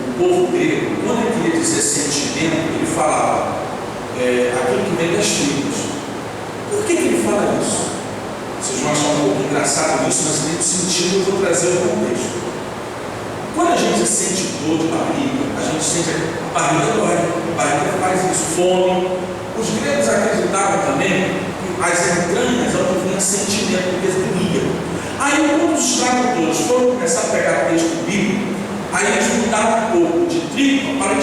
o povo grego, quando ele queria dizer sentimento, ele falava aquilo que vem das tripas. Por que ele fala isso? Vocês vão achar um pouco engraçado isso, mas tem sentido, eu vou trazer o contexto. Quando a gente sente dor de barriga, a gente sente a barriga dói, a barriga faz isso, fome. Os também, as entranhas, onde vinha sentimento, porque doía. Aí, quando os tradutores foram começar a pegar o texto bíblico, aí eles mudaram um pouco de tripa para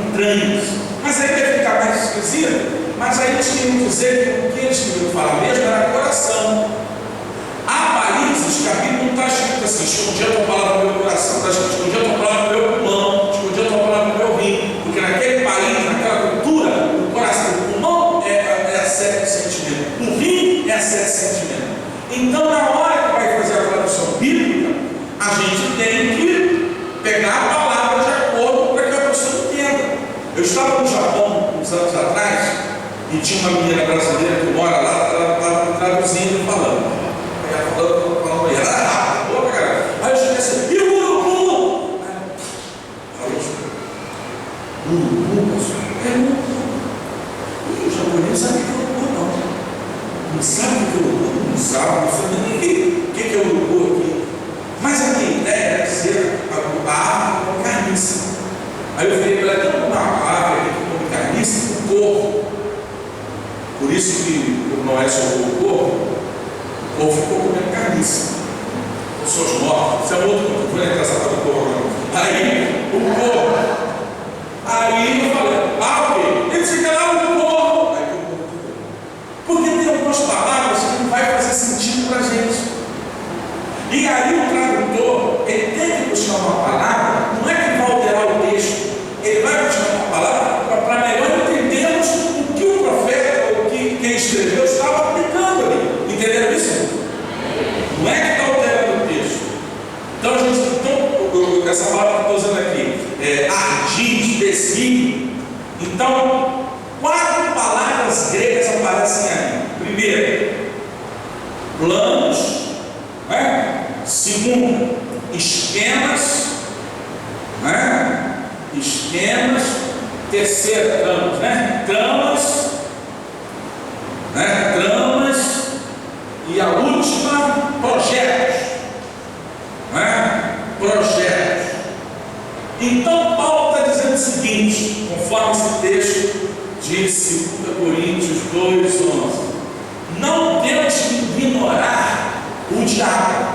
entranhas. Mas aí ia ficar mais esquisito. Mas aí eles queriam dizer que o que eles queriam falar mesmo era coração. Há países que a Bíblia não está escrito assim: escondi a tua palavra no meu coração, está escrito: escondi a tua palavra no meu pulmão, escondi a tua palavra no meu rim. Porque naquele país, naquela cultura, o coração, o pulmão é a sede do sentimento, o rim é a sede do sentimento. Então, na hora que vai fazer a tradução bíblica, a gente tem que pegar a palavra de acordo para que a pessoa entenda. Eu estava no Japão uns anos atrás e tinha uma menina brasileira que mora lá, ela estava traduzindo e falando. Aí ela era rápida, boa pra caramba. Aí eu cheguei assim: e o urubu? Falei assim: urubu, pastor? É urubu. E o japonês não sabe o que é urubu, não. Não sabe o que é urubu? Não sabe, não sabe nem o que é urubu aqui. Mas a minha ideia era dizer a árvore com carniça. Aí eu falei para ela: tem uma árvore que come carniça? O corvo. Por isso que não é só o corvo. O povo ficou comendo carniça. Pessoas mortas. Isso é outro ponto. Vou entrar essa parte do povo agora. Aí, o povo. Aí eu falei: ok. Ele fica lá no povo. Aí o povo. Porque tem algumas palavras que não vai fazer sentido para a gente. E aí o tradutor, ele tem que buscar uma palavra. Não é que vai alterar o texto. Ele vai buscar uma palavra para melhor entendermos o que o profeta, ou que quem escreveu, estava aplicando ali. Entenderam isso? Não é que está alterando o texto. Então, essa palavra que eu estou usando aqui, ardis, desígnio. Então, 4 palavras gregas aparecem aí. Primeiro, planos. Segundo, esquemas. Esquemas. Terceiro, tramas. Tramas. E a última, projetos. Projetos. Então, Paulo está dizendo o seguinte, conforme esse texto de 2 Coríntios 2:11: não temos que ignorar o diabo,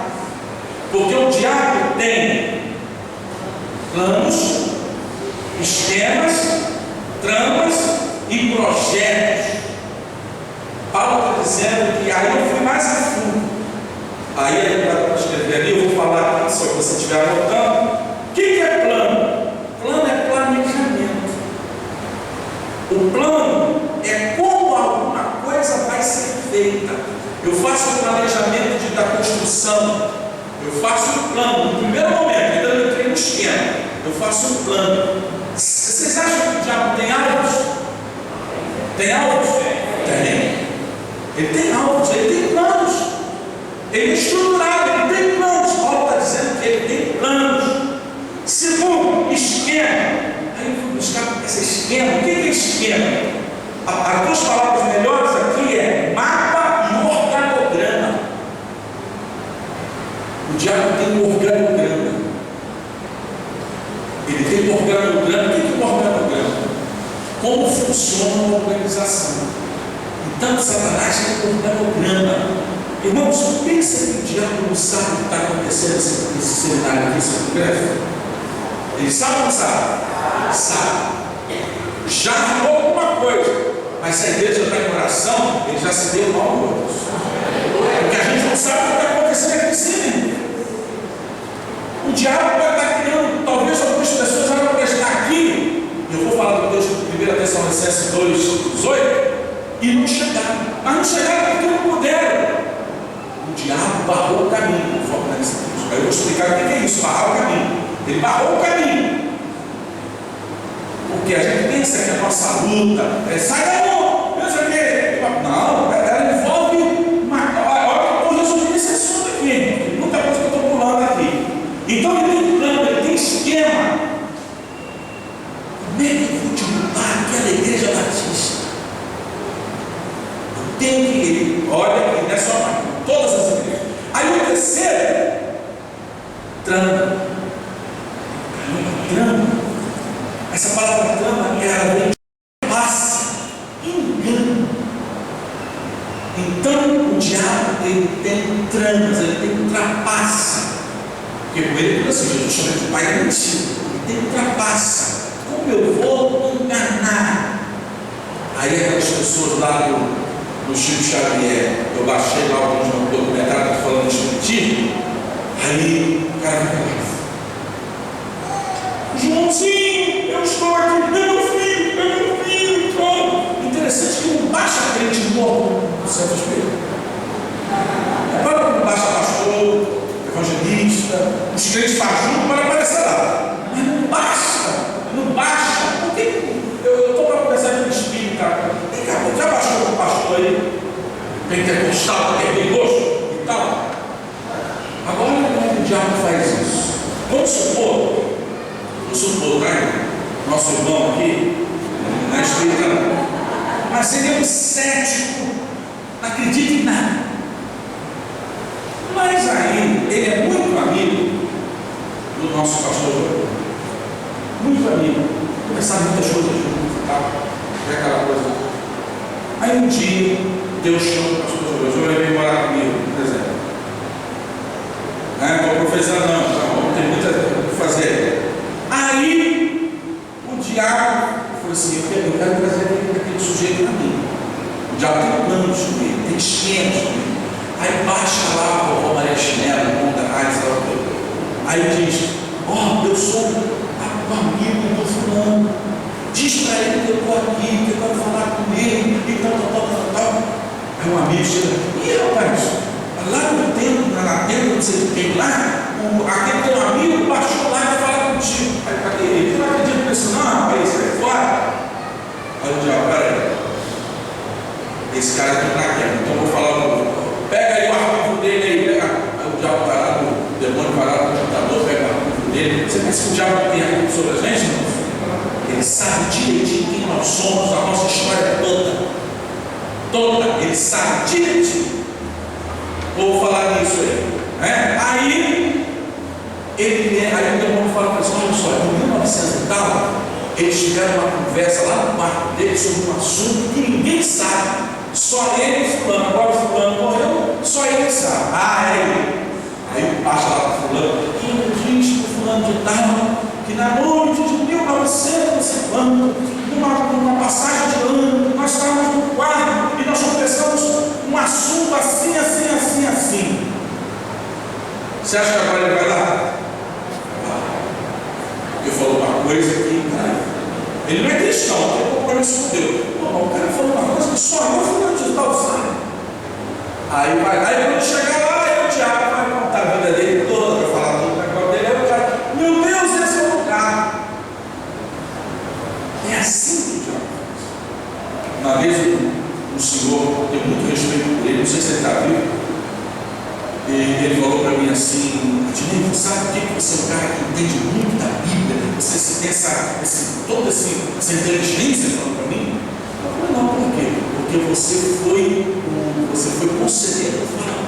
porque o diabo tem planos, esquemas, tramas e projetos. Paulo está dizendo que aí eu fui mais a fundo. Aí para escrever ali, eu vou falar aqui, se você estiver anotando. O que é plano? Plano é planejamento. O plano é como alguma coisa vai ser feita. Eu faço o planejamento da construção. Eu faço um plano. No primeiro momento, ainda não entrei no esquema. Eu faço um plano. Vocês acham que o diabo tem alvos? Tem alvos? Tem. Ele tem alvos, ele tem planos. Ele é estruturado, ele tem planos. Paulo está dizendo que ele tem planos. Segundo, esquema. Aí eu vou buscar esse esquema. O que é esquema? As 2 palavras melhores aqui é mapa e organograma. O diabo tem um organograma. Ele tem um organograma. O que é um organograma? Como funciona uma organização. Então, Satanás tem um organograma. Irmãos, pensa que o diabo não sabe o que está acontecendo nesse seminário aqui, esse congresso. Ele sabe ou não sabe? Sabe. Já arrumou alguma coisa. Mas se a igreja está em oração, ele já se deu mal a outros. Porque a gente não sabe o que está acontecendo aqui em cima. O diabo vai estar criando, talvez algumas pessoas eram para estar aqui. Eu vou falar do texto de 1 Tessalonicenses 2:18. E não chegaram. Mas não chegaram porque não puderam. O diabo barrou o caminho. Aí eu vou explicar o que é isso, barrar o caminho. Ele barrou o caminho. Porque a gente pensa que a nossa luta sai da mão. Pensa que não, ela envolve olha, eu estou resolvendo esse assunto aqui. Muita coisa que eu estou pulando aqui. Então ele tem plano, ele tem esquema. Como é que eu vou te mudar aquela igreja batista? Tem que ir, olha, não é só todas as igrejas. Aí o terceiro, trama. Essa palavra trama, ela vem de passe, engano. assim, Jesus chama de pai da mentira. Ele ultrapassa. Como eu vou enganar? Aí aquelas pessoas lá do Chico Xavier, eu baixei lá alguns documentários falando de espiritismo, aí o cara fica lá. Joãozinho, eu estou aqui, é meu filho, pronto. Interessante que não baixa crente morto no centro espírita. Agora não baixa pastor, evangelista, os crentes fajutos para aparecer lá. Mas não baixa. Por que eu estou para conversar com o espírito, cara? Vem cá, já baixou com o pastor aí? Pentecostal, perigoso e tal. Agora como é que o diabo faz isso? Vamos supor, nosso irmão aqui, não é espírita não, mas ele é um cético, não acredita em nada. Mas aí, ele é muito amigo do nosso pastor João. Muito amigo. Conversaram muitas coisas juntos e tal. É aquela coisa. Aí um dia, Deus chama o pastor João. O João veio morar comigo, por exemplo. Não estou profetizando não, então tem muita coisa para fazer. Aí, o diabo falou assim, eu quero trazer aquele sujeito para mim. O diabo tem planos comigo, tem esquemas comigo. Aí baixa lá a vovó Maria Chinela, conta raiz, aí diz, eu sou amigo do fulano, diz para ele que eu estou aqui, que eu quero falar com ele, e tal. Aí um amigo chega, rapaz, lá no templo, na tenda que você tem lá, aquele teu amigo baixou lá e fala contigo. Aí cadê ele? Você não acredita nisso não, rapaz, sai fora. Aí o diabo, peraí, esse cara está na guerra, então eu vou falar pega aí o arquivo dele aí, pega. Aí o diabo vai lá, o demônio vai lá no computador, pega o arquivo dele. Você pensa que o diabo tem arquivo sobre a gente? Não? Ele sabe direitinho quem nós somos, a nossa história toda. Ele sabe direitinho. Vou falar nisso aí. Aí o demônio fala para eles, olha só, em 1900 e tal, eles tiveram uma conversa lá no quarto dele sobre um assunto que ninguém sabe. Só ele e fulano, agora o fulano morreu, só ele sabe. É ele. Aí baixa lá para o fulano, quem diz para o fulano de tal, que na noite de 1950, numa passagem de ano, nós estávamos no quarto e nós conversamos um assunto assim. Você acha que agora ele vai lá? Porque falou uma coisa que, ele não é cristão, tem compromisso com Deus. O cara falou uma coisa que só eu fui acreditar, sabe? Aí quando chegar lá, o diabo vai contar a vida dele toda, vai falar tudo o negócio dele, aí o cara, meu Deus, esse é o lugar. É assim que o diabo faz. Uma vez o senhor, tenho muito respeito por ele, não sei se ele está vivo, e ele falou para mim assim, Adnei, sabe por que você é um cara que entende muito da Bíblia? Você tem toda essa inteligência falando para mim? Eu falei, não, por quê? Porque você foi conselheiro do faraó.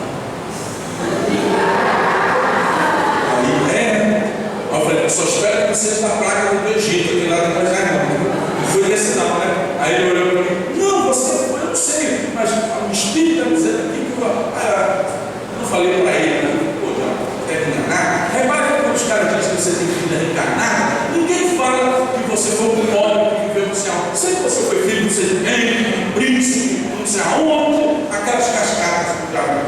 Eu falei, só espero que você seja da praga do Egito, que lá depois não foi desse não, né? Aí ele olhou para mim, não, você foi, eu não sei, mas o Espírito está dizendo aqui que eu não falei para ele, né? Pô, já quer me enganar? Repara que quando os caras dizem que você tem vida reencarnada, ninguém fala que você foi um pobre que viveu no céu. Sei que você foi filho, não sei de quem, um príncipe, não sei aonde, aquelas cascatas que o diabo.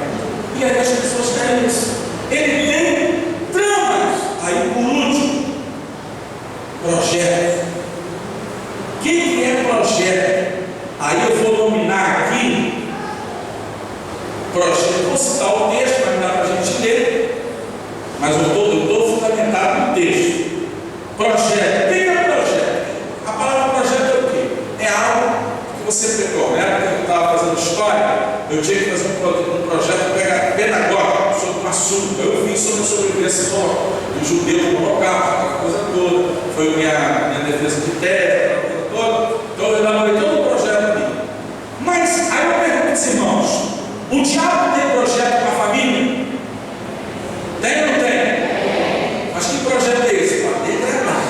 E aí as pessoas querem isso. Ele tem tramas. Aí por último, projeto. O que é projeto? Aí eu vou nominar aqui projeto. Vou citar o texto, vai dar para a gente ler, mas eu estou fundamentado no texto. Projeto. O que é projeto? A palavra projeto é o quê? É algo que você pegou, né? Quando eu estava fazendo história, eu tinha que fazer um projeto pedagógico sobre um assunto. Eu fiz sobre a sobrevivência do judeu no holocausto, aquela coisa toda. Foi minha defesa de tese, aquela coisa toda. Então eu elaborei todo o projeto ali. Mas aí eu pergunto aos irmãos, o diabo tem projeto para a família? Tem ou não tem? Mas que projeto é esse? Para degradar,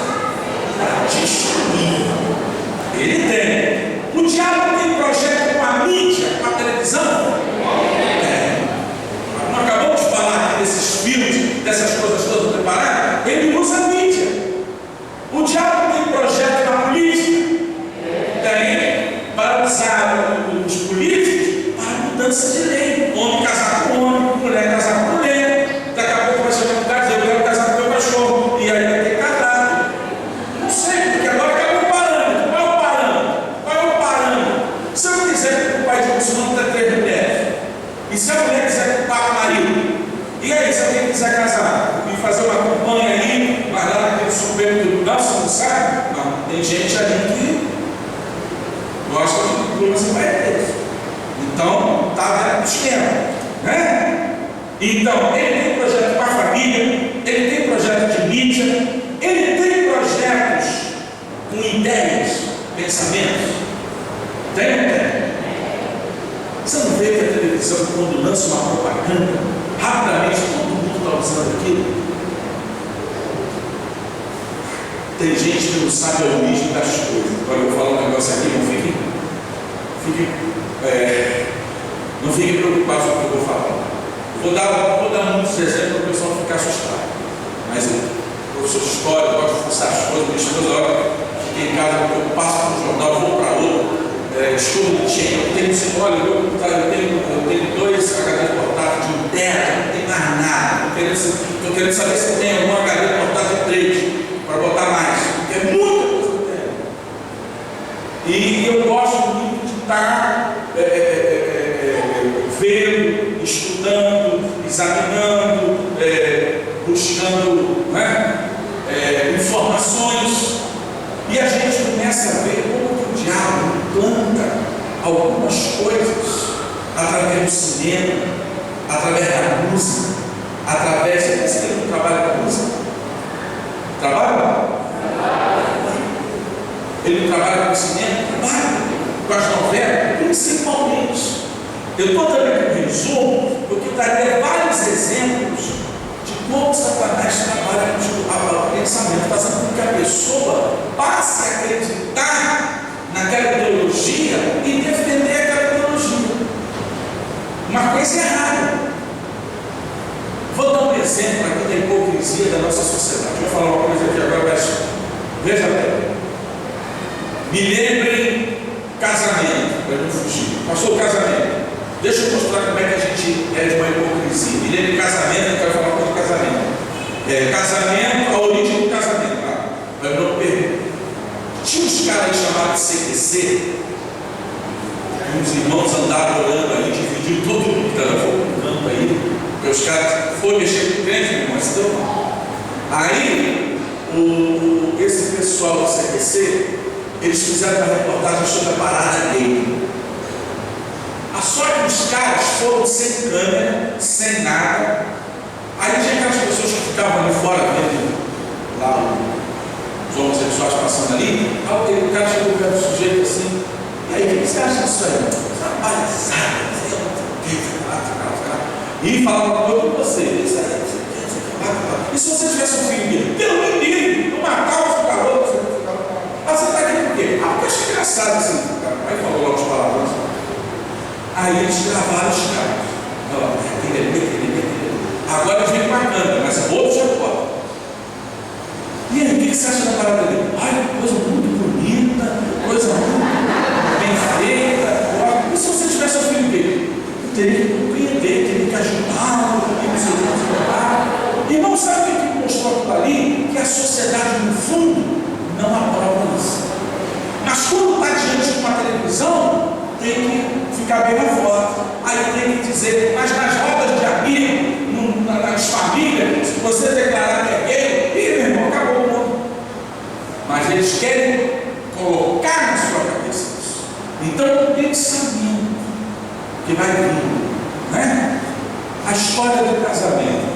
para destruir. Ele tem. O diabo tem projeto com a mídia, com a televisão? Não acabamos de falar aqui desses filmes, dessas coisas todas preparadas? no esquema, né? Então, ele tem projeto com a família, ele tem projeto de mídia, ele tem projetos com ideias, pensamentos. Tem ou não tem? Você não vê que a televisão, quando lança uma propaganda, rapidamente todo mundo está usando aquilo? Tem gente que não sabe a origem das coisas. Agora eu vou falar um negócio aqui, não fiquem preocupados com o que eu vou falar. Vou dar muitos exemplos para o pessoal não ficar assustado. Mas eu professor de história, eu gosto de forçar as coisas, minha esposa, olha, fiquei em casa, eu passo para um jornal, vou para outro, estudo de cheio, eu tenho 2 HD portáteis de 1 tera, não tem mais nada. Estou querendo saber se tem algum HD portátil de 3 para botar mais, porque é muita coisa que tem. E eu gosto muito de estar vendo, estudando, examinando, buscando, né, informações, e a gente começa a ver como que o diabo planta algumas coisas através do cinema, através da música, através. Você pensa que ele não trabalha com música? Trabalha? Ele não trabalha com o cinema? Trabalha. Com as novelas? Principalmente. Eu estou dando aqui um resumo, porque daria vários exemplos de como Satanás trabalha com o pensamento, fazendo com que a pessoa passe a acreditar naquela ideologia e defender aquela ideologia. Uma coisa errada. Vou dar um exemplo aqui da hipocrisia da nossa sociedade. Vou falar uma coisa aqui agora, mas veja bem. Me lembrem casamento, para não fugir. Passou o casamento. Deixa eu mostrar como é que a gente é de uma hipocrisia. Me lembrem casamento, eu quero falar uma coisa do casamento. Casamento, a origem do casamento. Tá? Eu não pergunto. Tinha uns caras aí chamados CQC, que os irmãos andaram orando ali, dividiu todo mundo, cada um foi para um campo aí. Porque os caras foram mexer com o crente, mas deu mal. Aí, esse pessoal do CQC, eles fizeram uma reportagem sobre a parada gay. A sorte dos caras foram sem câmera, sem nada. Aí tinha aquelas pessoas que ficavam ali fora vendo lá os homossexuais passando ali. Aí o cara chegou perto do sujeito assim, e aí, o que você acha disso aí? Isso é uma palhaçada, isso é e falava com você, isso aí, e se você tivesse um filho dele? Pelo menino, não matar o garoto, você está aqui por quê? Porque eu achei engraçado assim. Aí falou logo os palavrões. Aí eles gravaram os caras. Agora eles vêm com a câmera, mas o outro já pode. E aí, o que você acha da parada dele? Ai, coisa muito bonita, coisa muito bem feita. E se você tivesse um filho dele? Teria que compreender, teria que ajudá-lo, e não sabe o que mostrou aquilo ali? Que a sociedade, no fundo, não aprova isso. Mas quando está diante de uma televisão, tem que ficar bem na foto. Aí tem que dizer, mas nas rodas de amigo, nas famílias, se você declarar que é gay, meu irmão, acabou o mundo. Mas eles querem colocar na sua cabeça isso. Então, o pensamento que vai vir, né? A história do casamento,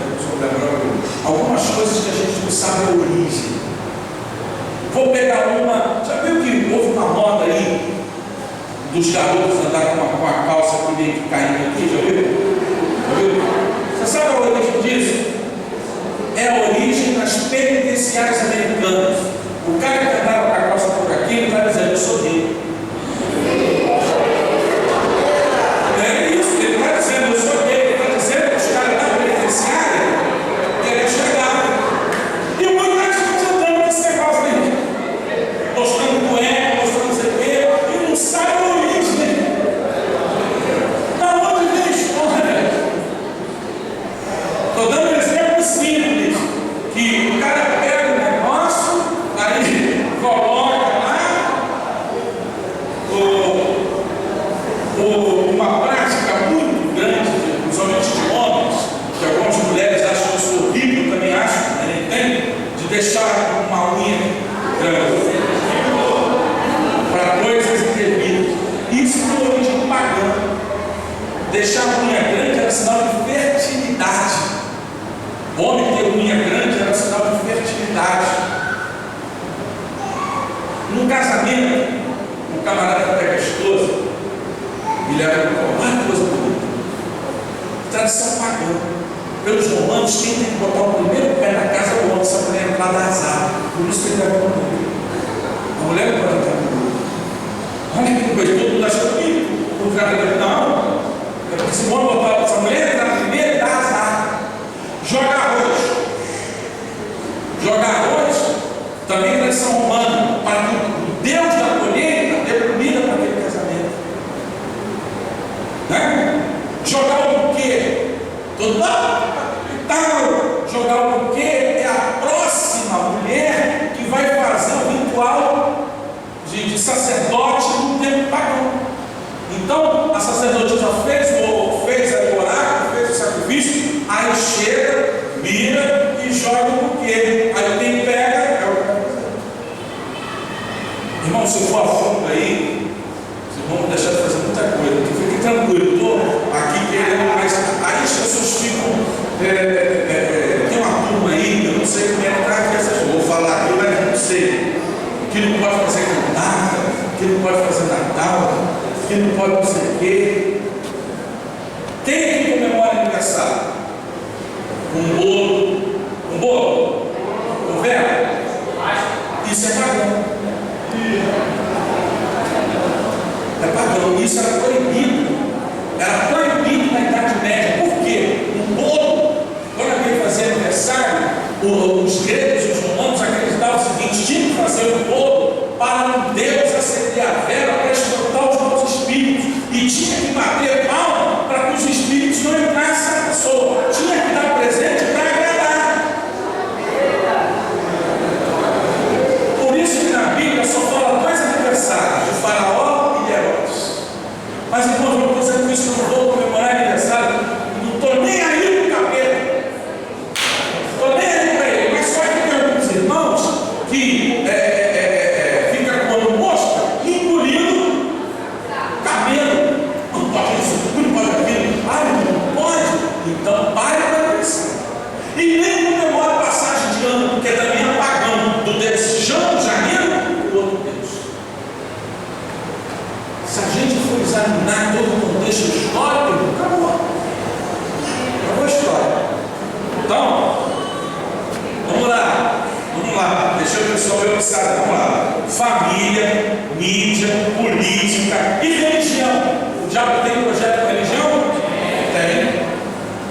algumas coisas que a gente não sabe a origem. Vou pegar uma. Já viu que houve uma moda aí dos garotos andar com uma calça que meio que caindo aqui? Já viu? Já viu? Você sabe a origem disso? É a origem das penitenciárias americanas. O cara que andava com a calça por aqui, ele vai dizer, eu sou gay. É isso, ele vai dizendo, eu sou gay. Ele vai dizendo que os caras da penitenciária querem chegar. E o mundo está andando com esse negócio aí. Mostrando cueca, mostrando não sei o quê, e não sabe a origem. Da onde vem a história? Estou dando um exemplo simples, que o cara pega o negócio, aí coloca lá, pelos romanos, quem tem que botar o primeiro pé na casa do homem, essa mulher entrar da azar. Por isso que ele leva a mulher. A mulher não pode entrar no mundo. Olha que coisa, todo mundo acha que o cara não. É porque se o homem botar essa mulher entrar primeiro, dá azar. Joga arroz. Joga arroz também é tradição romana, para que o Deus da colheita dê comida para aquele casamento. Né? Jogar o buquê. Jogar o buquê é a próxima mulher que vai fazer o ritual de sacerdote no tempo pagão. Então, a sacerdotisa fez o oráculo, fez o sacrifício, aí chega, vira e joga o buquê. Aí quem pega é o cara. Irmão, se for a fundo aí, vocês vão deixar de fazer muita coisa. Fique tranquilo, estou aqui querendo mais. Aí as pessoas ficam. Tem uma turma aí, eu não sei como é que está aqui essas coisas. Vou falar aqui, mas eu não sei. Que não pode fazer cantata, que não pode fazer Natal, que não pode não sei o quê. Quem aqui comemora aniversário? Um bolo, um velo. Isso é pagão. É pagão, isso era proibido. Era proibido na Idade Média. Por quê? Um bolo, quando alguém fazia aniversário, os gregos e os romanos acreditavam o seguinte: tinha que fazer um bolo para um Deus acender a vela para espantar os maus espíritos, e tinha que bater palma para que os espíritos não entrassem na pessoa, tinha que dar presente para agradar. Por isso que na Bíblia só fala 2 aniversários, de Faraó e de Herodes. Mas irmãos, eu estou dizendo isso, que eu não vou comemorar aniversário, não estou nem aí no capeta, estou nem aí para ele. Mas só que tem alguns irmãos que fica comendo mosca e engolindo cabelo. Não pode isso, não pode aquilo. Ai, não pode. Então pare para pensar. E nem comemora passagem de ano, porque também é pagão, do Deus janeiro o outro Deus. Se a gente for examinar todo o contexto histórico, acabou a história. Então, vamos lá, deixa o pessoal ver o que sabe. Vamos lá: família, mídia, política e religião. O diabo tem projeto com religião? Tem.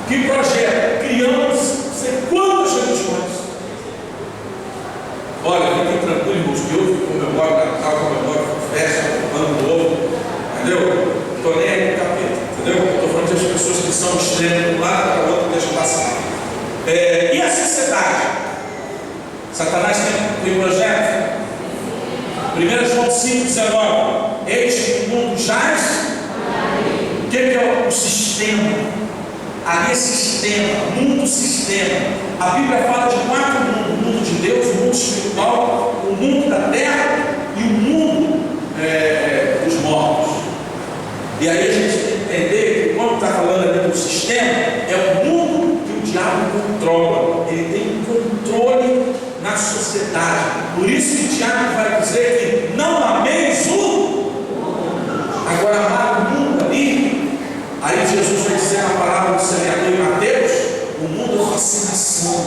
Que projeto? Criamos sei quantas religiões. Olha, fiquem tranquilos, irmãos, que eu comemoro Natal, comemoro festa, ano novo, entendeu? Não estou nem aí com o capeta, entendeu? Estou falando das pessoas que são extremas de um lado para o outro, deixa passar. E a sociedade? Satanás tem projeto? 1 João 5,19: eis que o mundo jaz. O que é o sistema? Ali é sistema, mundo sistema. A Bíblia fala de 4 mundos: o mundo de Deus, o mundo espiritual, o mundo da terra e o mundo dos mortos. E aí a gente tem que entender que quando está falando ali do sistema, é o mundo que o diabo controla. Ele tem controle na sociedade. Por isso que o diabo vai dizer que não ameis o. Agora amar o mundo ali. Aí Jesus vai dizer na palavra do semeador em Mateus: o mundo é fascinação.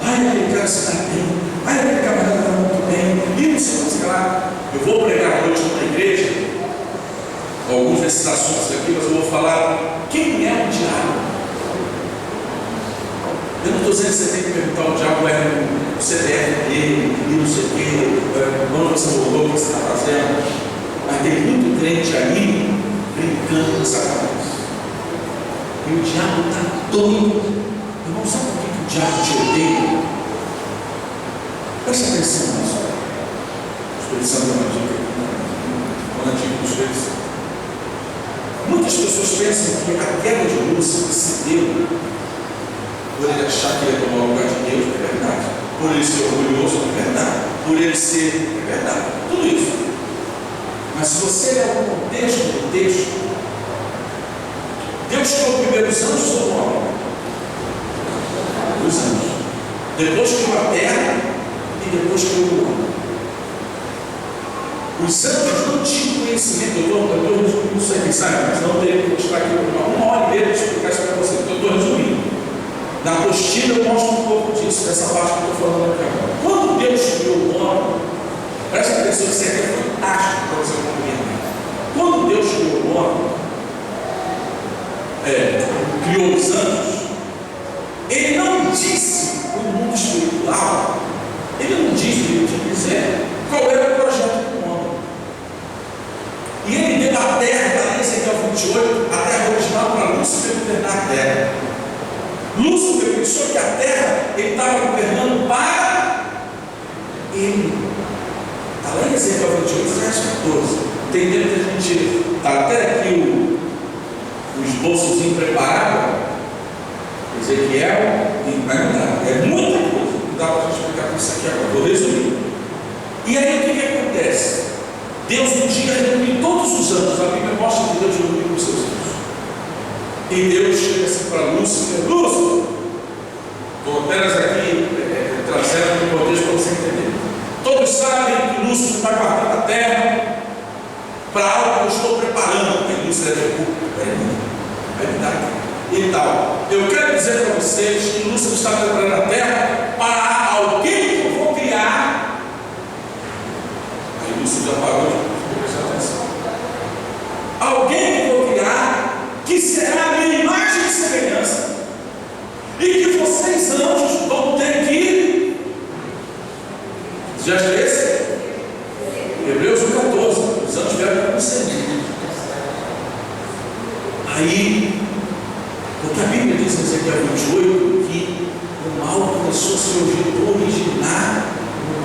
Ai, aquele cara se dá bem. Ai, aquele camarada está muito bem. E não sei lá. Eu vou pregar hoje na igreja alguns desses assuntos aqui, mas eu vou falar quem é o diabo. Eu não estou dizendo que você tem que perguntar ao diabo o CPF dele e não sei o quê, quando você voltou, o que você está fazendo. Mas tem muito crente ali brincando com Satanás. E o diabo está doido. Irmão, sabe por que o diabo te odeia? Presta atenção nisso. O Espírito Santo é uma dica. Uma dica dos Espíritos. Muitas pessoas pensam que a queda de Lúcifer se deu por ele achar que ele ia tomar o lugar de Deus, é verdade. Por ele ser orgulhoso, é verdade. Por ele ser, é verdade. Tudo isso. Mas se você ler o contexto do texto, Deus criou primeiro os anjos ou o homem? Os anjos. Depois criou a terra e depois criou o homem. Os anjos não tinham conhecimento. Eu estou não sei quem sabe, mas não teria que mostrar aqui uma hora e meia para explicar isso para você. Eu estou resumindo. Na apostila eu mostro um pouco disso, dessa parte que eu estou falando aqui agora. Quando Deus criou o homem, presta atenção, isso aqui é fantástico para você compreender. Quando Deus criou o homem, criou os anjos, Ele não disse o mundo espiritual, Ele não disse o que Ele tinha que dizer, qual era o projeto do homem. E Ele deu a terra, lá em Ezequiel 28, a terra original para Lúcifer governar a terra. Lúcifer pensou que a terra ele estava governando para ele. Está lá em Ezequiel 28, verso 14. Entendendo que a gente está até aqui o esboçozinho preparado. Ezequiel, mas não dá, é muita coisa. Não dá para a gente explicar com isso aqui agora. Vou resumir. E aí o que acontece? Deus um dia reuniu todos os anjos. A Bíblia mostra que Deus reuniu os seus anjos. E Deus chega assim para Lúcifer: Lúcifer, estou apenas aqui trazendo um contexto para você entender. Todos sabem que Lúcifer está guardando a terra para algo que eu estou preparando. E Lúcifer vai me dar e tal. Eu quero dizer para vocês que Lúcifer está preparando a terra para alguém que eu vou criar. Aí Lúcifer já parou de prestar atenção. Alguém que eu vou criar, que será a minha imagem e semelhança, e que vocês anjos vão ter que, já esse? Hebreus 14, os anjos vieram para conceder. Aí, porque a Bíblia diz em Ezequiel 28 que o mal começou a se originar,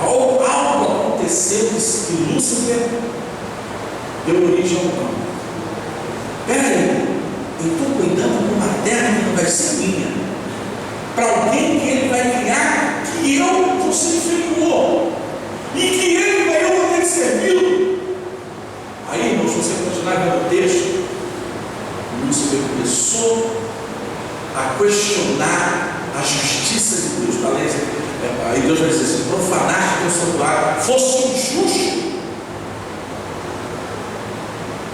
algo aconteceu que Lúcifer deu origem ao mal. Espera aí, eu estou cuidando de uma terra que não vai ser minha, para alguém que Ele vai criar, que eu vou ser inferior, e que eu vou ter que servi-lo. Aí, irmãos, se você continuar vendo o texto, Lúcifer começou a questionar a justiça de Deus. Aí Deus vai dizer assim: profanaste o santuário, fosse injusto.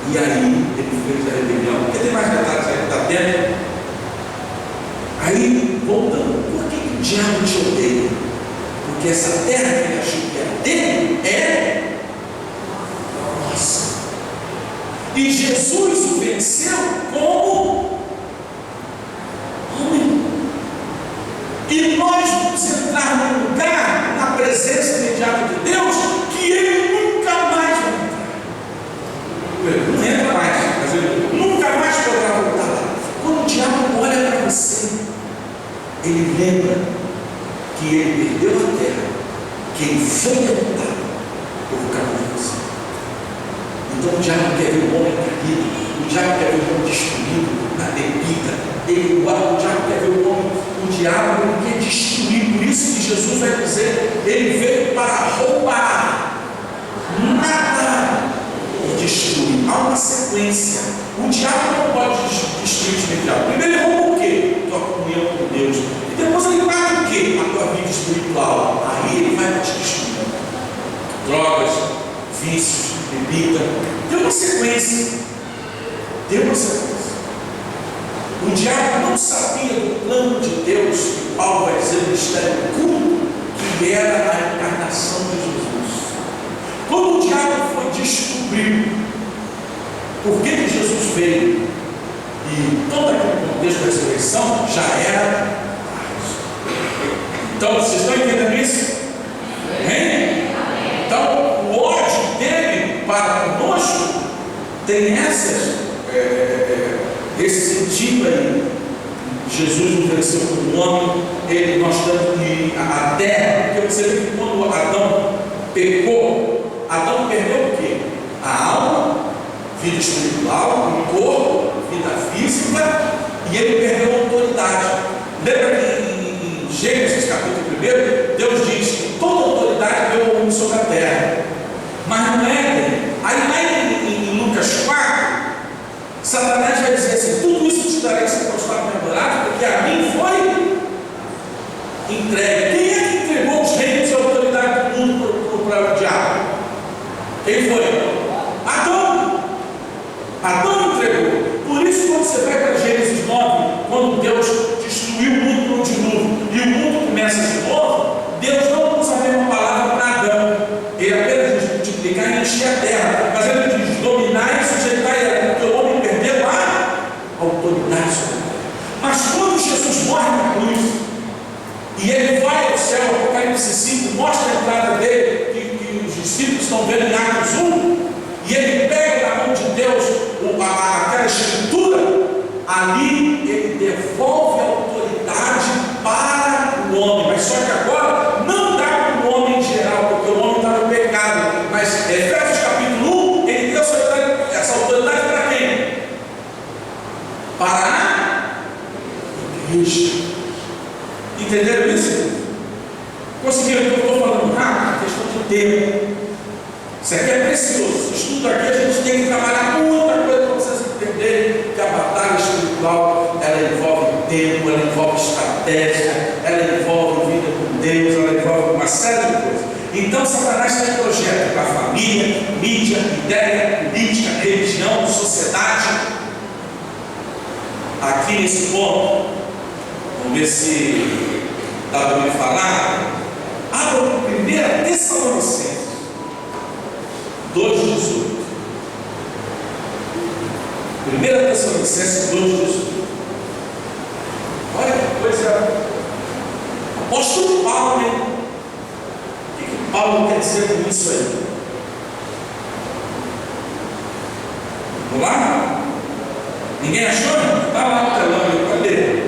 E aí ele fez a rebelião. Porque tem mais detalhes aí que está tendo. Aí, voltando, por que o diabo te odeia? Porque essa terra que ele achou que era dele é nossa. E Jesus o venceu como homem. E nós vamos entrar num lugar, na presença imediata de Deus, que Ele nunca mais vai entrar. Não entra mais, mas Ele nunca mais poderá voltar lá. Quando o diabo olha para você, ele lembra que ele perdeu a terra, que ele foi derrotado por causa de você. Então o diabo quer ver o homem caído, o diabo quer ver o homem destruído na bebida, o diabo quer ver o homem, o diabo quer destruir. Por isso que Jesus vai dizer: ele veio para roubar, matar e destruir. Há uma sequência. O diabo não pode destruir de imediato. Primeiro ele rouba o quê? Tua comunhão com Deus. E depois ele mata o quê? A tua vida espiritual. Aí ele vai te destruir. Drogas, vícios, bebida. Tem uma sequência. O diabo não sabia do plano de Deus, que Paulo vai dizer no mistério oculto, que era a encarnação de Jesus. Quando o diabo foi descobrir por que Jesus veio, e todo aquele contexto da ressurreição já era. Então, vocês estão entendendo isso? Amém? Então, o ódio dele para conosco tem esse sentido aí. Jesus nos venceu como homem, nós temos que a terra, porque você vê que quando Adão pecou, Adão perdeu o quê? A alma, vida espiritual, o corpo, vida física, e ele perdeu a autoridade. Lembra que em Gênesis capítulo 1, Deus diz que toda autoridade deu ao homem sobre a terra, mas não é. Aí lá em Lucas 4, Satanás vai dizer assim: tudo isso te darei se prostrar me adorar, porque a mim foi entregue. Quem é que entregou os reinos e a autoridade do mundo para o diabo? Quem foi? Adão entregou. Por isso, quando você vai para Gênesis 9, quando Deus destruiu o mundo mostra a entrada dele, que os discípulos estão vendo em Atos 1, e ele pega da mão de Deus aquela escritura, ali ele devolve a autoridade para o homem, mas só que agora não dá para o homem em geral, porque o homem está no pecado, mas Efésios capítulo 1, ele deu essa autoridade para quem? Para a igreja. Entenderam isso? Conseguiram o que eu estou falando? Questão de tempo. Isso aqui é precioso. Esse estudo aqui a gente tem que trabalhar muita coisa para vocês entenderem que a batalha espiritual, ela envolve tempo, ela envolve estratégia, ela envolve vida com Deus, ela envolve uma série de coisas. Então Satanás tem projeto para a família, mídia, ideia, política, religião, sociedade. Aqui nesse ponto, vamos ver se dá para me falar. Abra o 1 Tessalonicenses 2,18. 1 Tessalonicenses 2,18. Olha que coisa. Apóstolo Paulo, hein? O que Paulo quer dizer com isso aí? Vamos lá? Ninguém achou? Está lá no telão, cadê?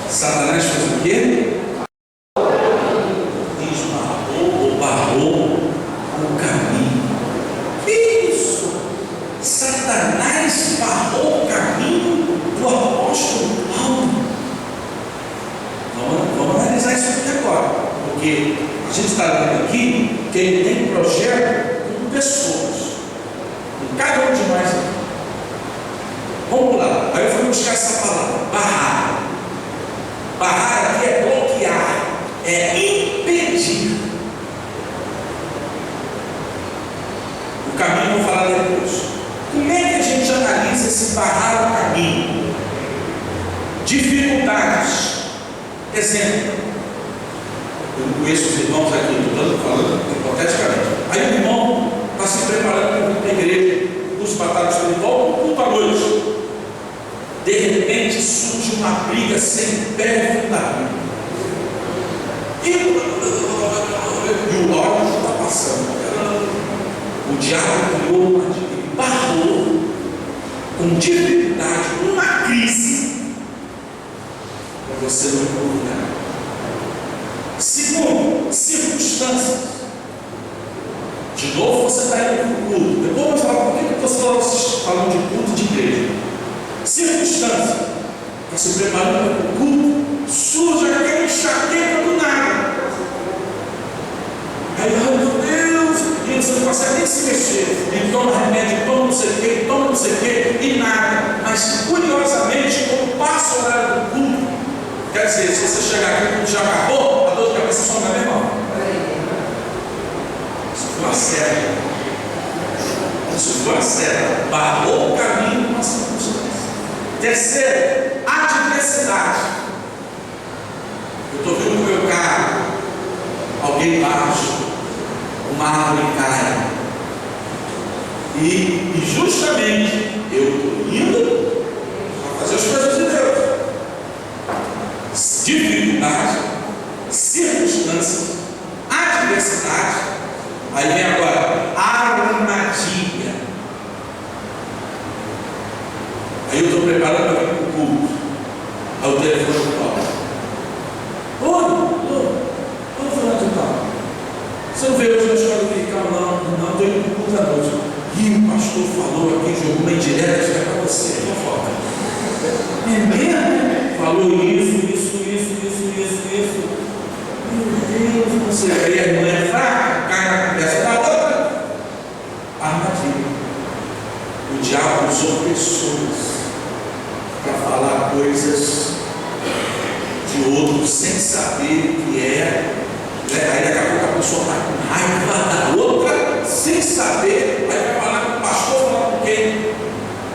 Satanás fez o quê? Barrou o caminho. Que isso? Satanás barrou o caminho do apóstolo Paulo. Vamos analisar isso aqui agora, porque a gente está vendo aqui que ele tem projeto com pessoas, com cada um de nós aqui. Vamos lá, aí eu fui buscar essa palavra, barrar. Barrar aqui é bloquear, é impedir. O caminho, vou falar depois. Como é que a gente analisa esse barrar o caminho? Dificuldades. Exemplo. Eu não conheço os irmãos aqui, estou falando hipoteticamente. Aí o irmão está se preparando para vir para a igreja, curso de batalha espiritual, culto à noite. De repente surge uma briga sem pé e fundamento. E o ódio está passando. O diabo criou uma barrou com dificuldade, uma crise, para você não lugar. Segundo, circunstâncias. De novo você está indo para o culto. Depois eu vou falar por que eu estou falando de culto de igreja. Circunstância, está se preparando para o culto, surge aquele enxaqueca do nada. Aí, ai meu Deus, e você não consegue nem se mexer. Ele toma remédio, toma não sei o que, toma não sei o que, e nada. Mas curiosamente, quando passa o horário do culto, quer dizer, se você chegar aqui, o culto já acabou, a dor de cabeça só não é mesmo. Isso foi uma série. Isso foi uma série. Barrou o caminho para uma circunstância. Terceiro, adversidade. Eu estou vendo no meu carro, alguém bate, uma árvore cai. E justamente eu estou indo para fazer as coisas de Deus. Dificuldade, circunstância, adversidade. Aí vem agora, armadilha. Aí eu estou preparando para vir para o culto. Aí o telefone toca. Oi, fulano de tal. Você não veio hoje na escola dominical? Não, estou indo para o culto à noite. E o pastor falou aqui, jogou uma indireta, isso é para você, fofoca. É mesmo? Falou isso. Meu Deus, você aí a irmã é fraca, cai na cabeça da outra. Armadilha. O diabo usou pessoas para falar coisas de outros sem saber o que é. Aí daqui a pouco a pessoa está com raiva da outra sem saber. Aí vai falar com o pastor, falar com quem?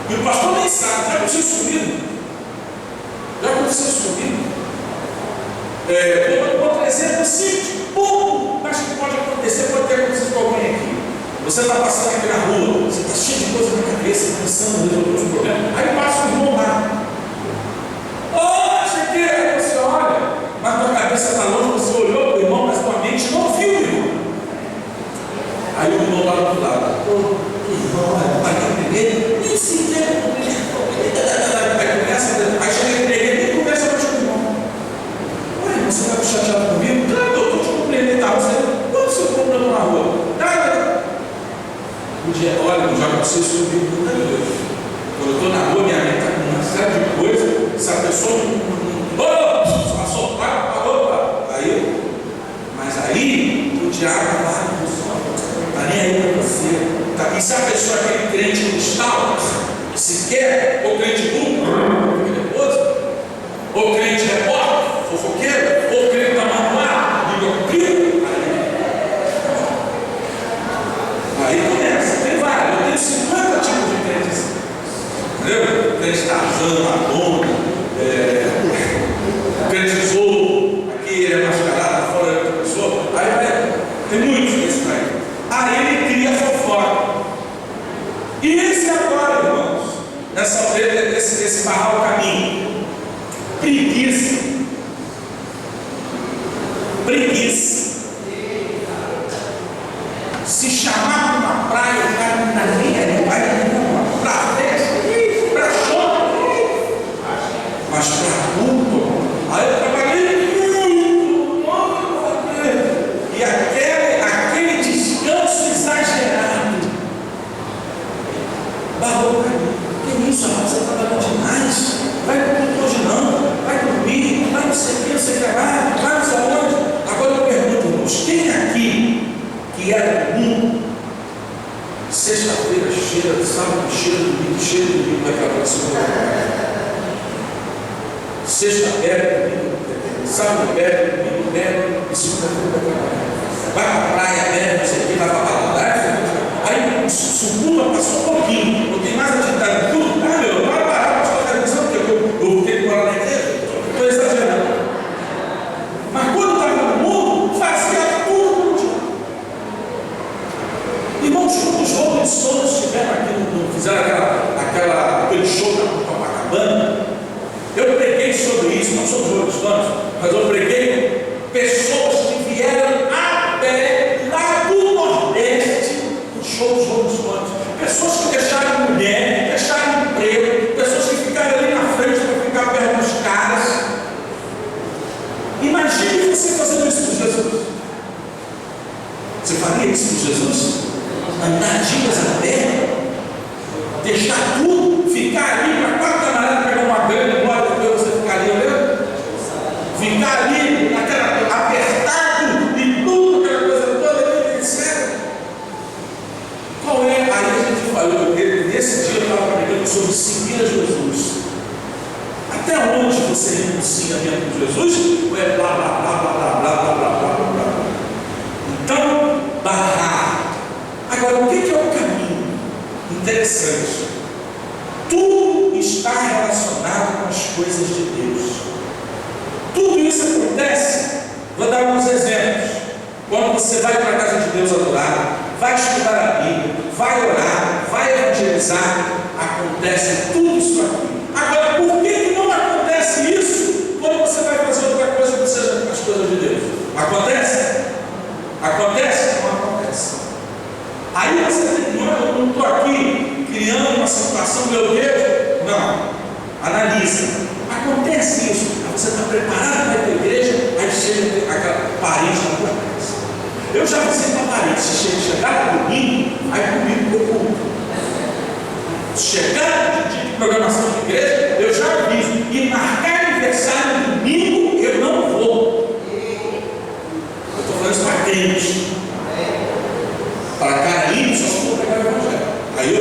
E o pastor nem sabe. Já aconteceu isso comigo? Outro exemplo simples, pouco, mas que pode acontecer, pode ter Você está passando aqui na rua, você está cheio de coisa na cabeça, pensando em resolver os problemas. Aí passa um irmão lá. Oh, cheguei! Aí você olha, mas tua cabeça está longe, você olhou para o irmão, mas tua mente não viu o irmão. Aí o irmão lá do outro lado. Oh, irmão, vai ter primeiro? Nem sequer. Aí chega a igreja, nem conversa mais com o irmão. Olha, você está chateado comigo? Claro, eu estou te compreendendo. Qual o seu problema na rua? Olha, eu já aconteceu isso comigo muitas vezes. Quando eu estou na rua, minha mente está com uma série de coisas. Se a pessoa passou, parou. Mas aí o diabo vai, não está nem aí para você. E se a pessoa é aquele crente cristal, que se quer, ou crente burro, ou crente repórter, fofoqueiro, ou crente da manual, língua comprida, aí começa. Tem vários, eu tenho 50 tipos de crentes. Entendeu? Crente Tarzan, Madonna, crente Zorro, aqui ele é mascarado, fora de outra pessoa. Aí tem muitos desses aí. Aí ele cria fofoca. E esse agora, irmãos, esse barrar o caminho. Preguiça. Se chamar para uma praia, o cara não está nem aí, vai para festa, para show, mas para culto. Aí eu trabalhei muito, e aquele descanso exagerado barrou o caminho. Que isso, rapaz, você trabalhou demais, vai para o culto hoje não, vai dormir, vai não sei o que, não sei o que lá, vai não sei onde. Agora eu pergunto, irmãos, quem aqui que era comum, sexta-feira cheira, sábado cheira, domingo vai acabar a segunda. Sexta-feira, sábado bebe, domingo bebe, e segunda-feira vai trabalhar. Vai para a praia, bebe, não sei o que, vai para a balada. Aí segunda passou um pouquinho, não tem mais atividade, tudo. Ah, meu, vai parar para a televisão, porque eu vou ter que morar na igreja, estou exagerando. Mas quando estava no mundo, fazia tudo. Irmãos, quando os Rolling Stones estiveram aqui, fizeram aquele show na Copacabana, eu preguei sobre isso, não sobre os Rolling Stones, mas eu preguei pessoas que vieram até lá do Nordeste do show dos Rolling Stones, pessoas que deixaram mulher, deixaram emprego, pessoas que ficaram ali na frente para ficar perto dos caras. Imagine você fazendo isso por Jesus. Você faria isso por Jesus? Andar dias a pé, deixar tudo, ficar ali para quatro camaradas pegar uma grana, embora depois você ficar ali olhando, ficar ali apertado e tudo, aquela coisa toda, etc. Qual é? Aí a gente falou, nesse dia eu estava pregando sobre seguir a Jesus. Até onde você renuncia dentro de Jesus? Ou é blá blá blá blá blá blá blá blá blá blá? Então, barrar. Agora, o que é o caminho? Interessante. Tudo está relacionado com as coisas de Deus. Tudo isso acontece. Vou dar alguns exemplos. Quando você vai para a casa de Deus adorar, vai estudar a Bíblia, vai orar, vai evangelizar, acontece tudo isso aqui. Agora, por que não acontece isso quando você vai fazer outra coisa que não seja as coisas de Deus? Acontece? Acontece? Não acontece. Aí você tem, eu não estou aqui criando uma situação, meu Deus. Não. Analisa. Acontece isso. Aí você está preparado para ir para a igreja, aí chega aquela parede na tua casa. Eu já visitei uma parede. Se chegar no domingo, aí comigo eu culto. Chegar no dia de programação de igreja, eu já aviso. E marcar aniversário no domingo, eu não vou. Eu estou falando isso para crentes. Para carinho, só se for pregar o evangelho. Aí a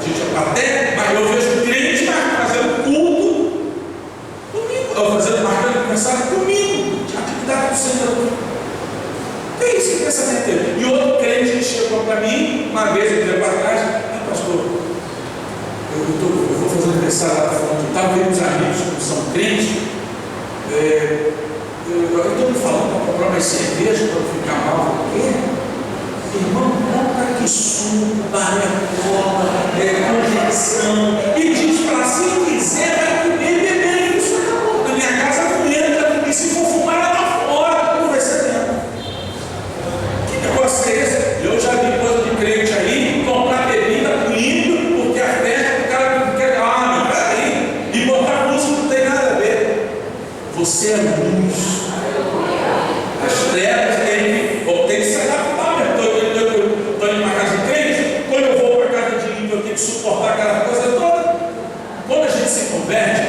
gente até, mas eu vejo crente fazendo culto domingo, eu marcando aniversário domingo, de atividade do Senhor. É isso que pensamento teve. E outro crente chegou para mim, uma vez, um tempo atrás, pastor, eu vou fazer aniversário lá, estava vendo os amigos que são crentes, eu estou me falando para comprar mais cerveja para não ficar mal. O quê? Irmão, compra que suco, baracola, conjecção, e diz para si quiser, vai comer e beber. Isso acabou. Na minha casa não entra, e se for fumar, é lá fora, não vai ser mesmo. Que negócio é esse? Eu já vi coisa de crente aí, comprar bebida com ímpio, porque a festa do cara não quer não, peraí, e botar música não tem nada a ver. Você é luz. As trevas tem que se adaptar mesmo. Estou indo para casa de crente, quando eu vou para casa de ímpio, eu tenho que suportar aquela coisa toda. Quando a gente se converte,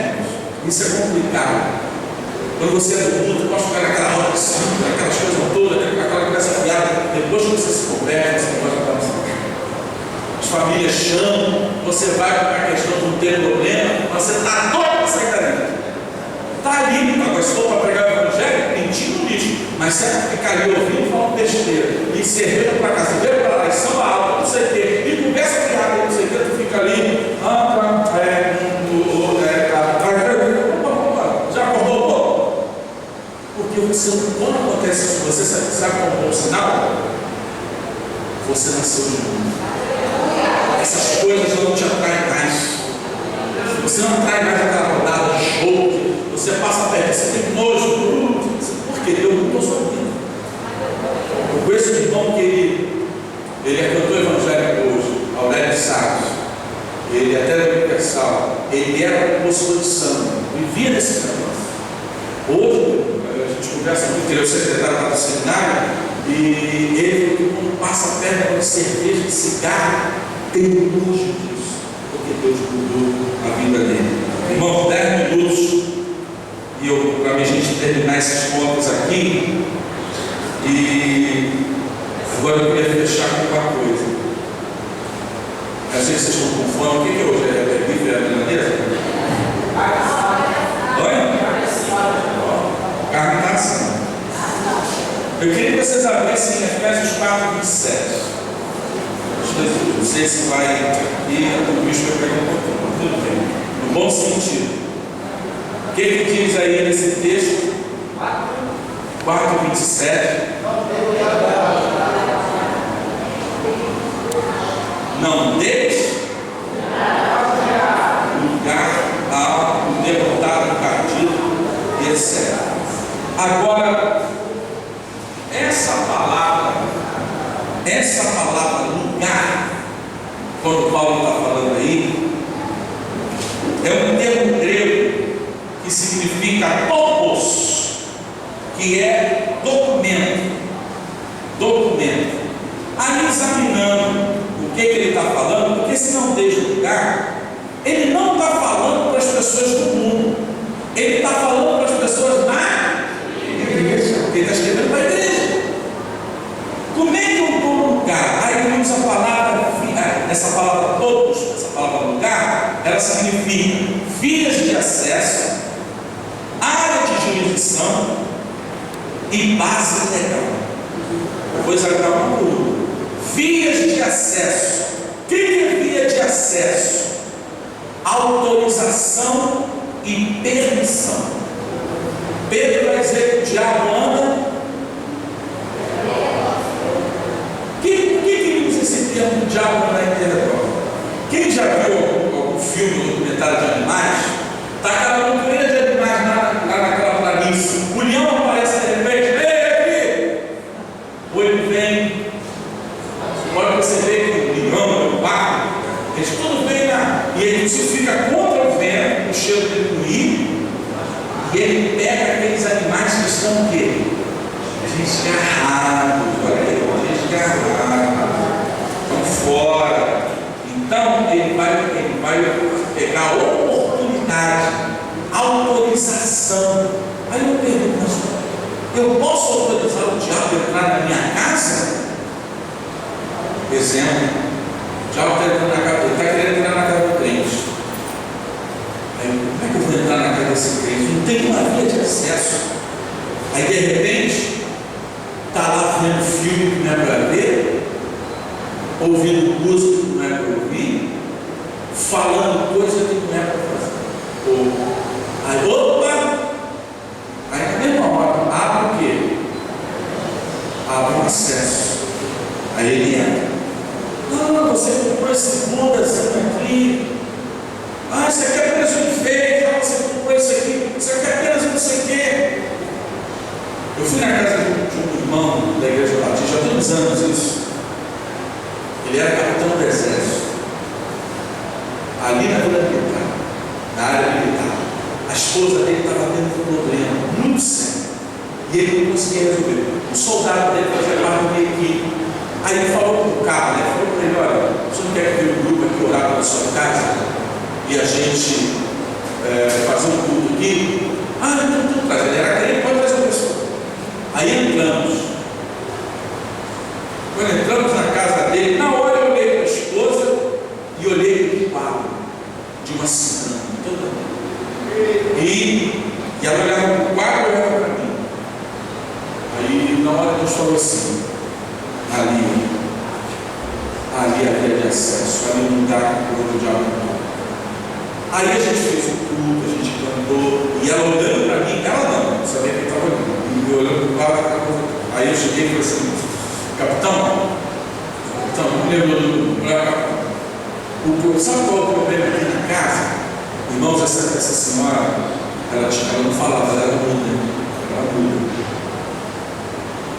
isso é complicado. Quando você é do mundo, pode ficar naquela roda de santo, aquelas coisas todas, aquela conversa fiada. Depois que você se converte, você pode estar no santo. As famílias chamam, você vai para a questão de não ter problema, você está doido para sair dali. Está ali, agora se for para pregar o evangelho, mentir no lixo, mas sempre ficar ali ouvindo e falando besteira, e cerveja para cá, cerveja para lá, e samba alta, não sei o quê, e conversa fiada, não sei o quê, tu fica ali, já acordou um pouco? Porque você, quando acontece isso, você sabe qual é o bom sinal? Você nasceu de novo. Essas coisas não te atraem mais. Você não atrai mais aquela rodada de show. Você passa perto, você tem nojo. Por quê? Eu não estou sorrindo. Eu conheço um irmão que ele é cantor evangélico hoje, Aurélio Salles. Ele é até da Universal. Ele era compositor de samba, vivia nesse negócio. Hoje, a gente conversa muito, ele é o secretário do seminário, e ele, quando passa perto de cerveja, de cigarro, tem nojo disso, porque Deus mudou a vida dele. Irmão, 10 minutos, e para a gente terminar essas contas aqui, e agora eu queria fechar com uma coisa. Eu sei que vocês estão com fome. O que é hoje? É bife? É milanesa? Oi? Carne está assando. Eu queria que vocês abrissem Efésios 4, 27. Não sei se vai aqui, o bicho vai pegar um pouquinho, tudo bem. No bom sentido. O que diz aí nesse texto? 4, 27. Não deixe lugar ao derrotado, partido e etc. Agora, essa palavra lugar, quando Paulo está falando aí, é um termo grego que significa topos, que é documento. Aí examinando o que ele está falando, porque se não deixa lugar, ele não está falando para as pessoas do mundo, ele está falando para as pessoas na igreja, ele está escrevendo para a igreja. Como é que eu estou no lugar? Aí temos a palavra, essa palavra todos, essa palavra lugar, ela significa vias de acesso, área de jurisdição e base legal. Depois agora tudo. Vias de acesso. O que é via de acesso? Autorização e permissão. Pedro vai dizer que o diabo anda. O que usa esse termo diabo na internet? Quem já viu algum filme, documentário de animais? Está aquela montoeira de animais lá naquela planície. O leão aparece de repente, vem aqui! Ou ele vem. Olha, você vê que o leão, o pato, eles todos vêm lá. E ele se fica contra o vento, o cheiro dele ruim, e ele pega aqueles animais que estão o quê? Desgarrados, olha aí, desgarrados, estão fora. Então ele vai pegar a oportunidade, autorização. Aí eu pergunto, mas eu posso autorizar o diabo a entrar na minha casa? Exemplo, o diabo está querendo entrar na casa do crente. Aí, como é que eu vou entrar na casa desse crente? Não tem uma via de acesso. Aí de repente, está lá vendo filme que não é para ver, ouvindo música que não é para ouvir, falando coisa que não é para fazer. Aí, opa! Aí na mesma hora, abre o quê? Abre um acesso. Aí esse Budazinho aqui. Ah, isso aqui é apenas um enfeite. Ah, você comprou isso aqui. Isso aqui é apenas um não sei o quê. Eu fui na casa de um irmão da igreja batista, já tem uns anos isso. Ele era capitão do exército. Ali na Vila Militar, na área militar, a esposa dele estava tendo um problema muito sério. E ele não conseguia resolver. O soldado dele fazia parte da minha equipe. Aí ele falou com o cara, né? Falou para ele: olha, você não quer vir um grupo aqui orar na sua casa? E a gente fazer um culto aqui? Ah, não, estou trazendo. Ele era crente, pode trazer uma pessoa. Aí entramos. Quando entramos na casa dele, na hora eu olhei para a esposa e olhei para o quadro de uma cidade toda. E ela olhava para o quadro e olhava para mim. Aí na hora Deus falou assim: ali havia de acesso, ali um lugar que o diabo não. Aí a gente fez o culto, a gente cantou, e ela olhando para mim, ela não sabia quem estava olhando, e me olhando para o quadro. Aí eu cheguei e falei assim: capitão, não me lembrou do capitão. Sabe qual é o problema aqui na casa? Irmãos, essa senhora, ela não falava, ela era muda.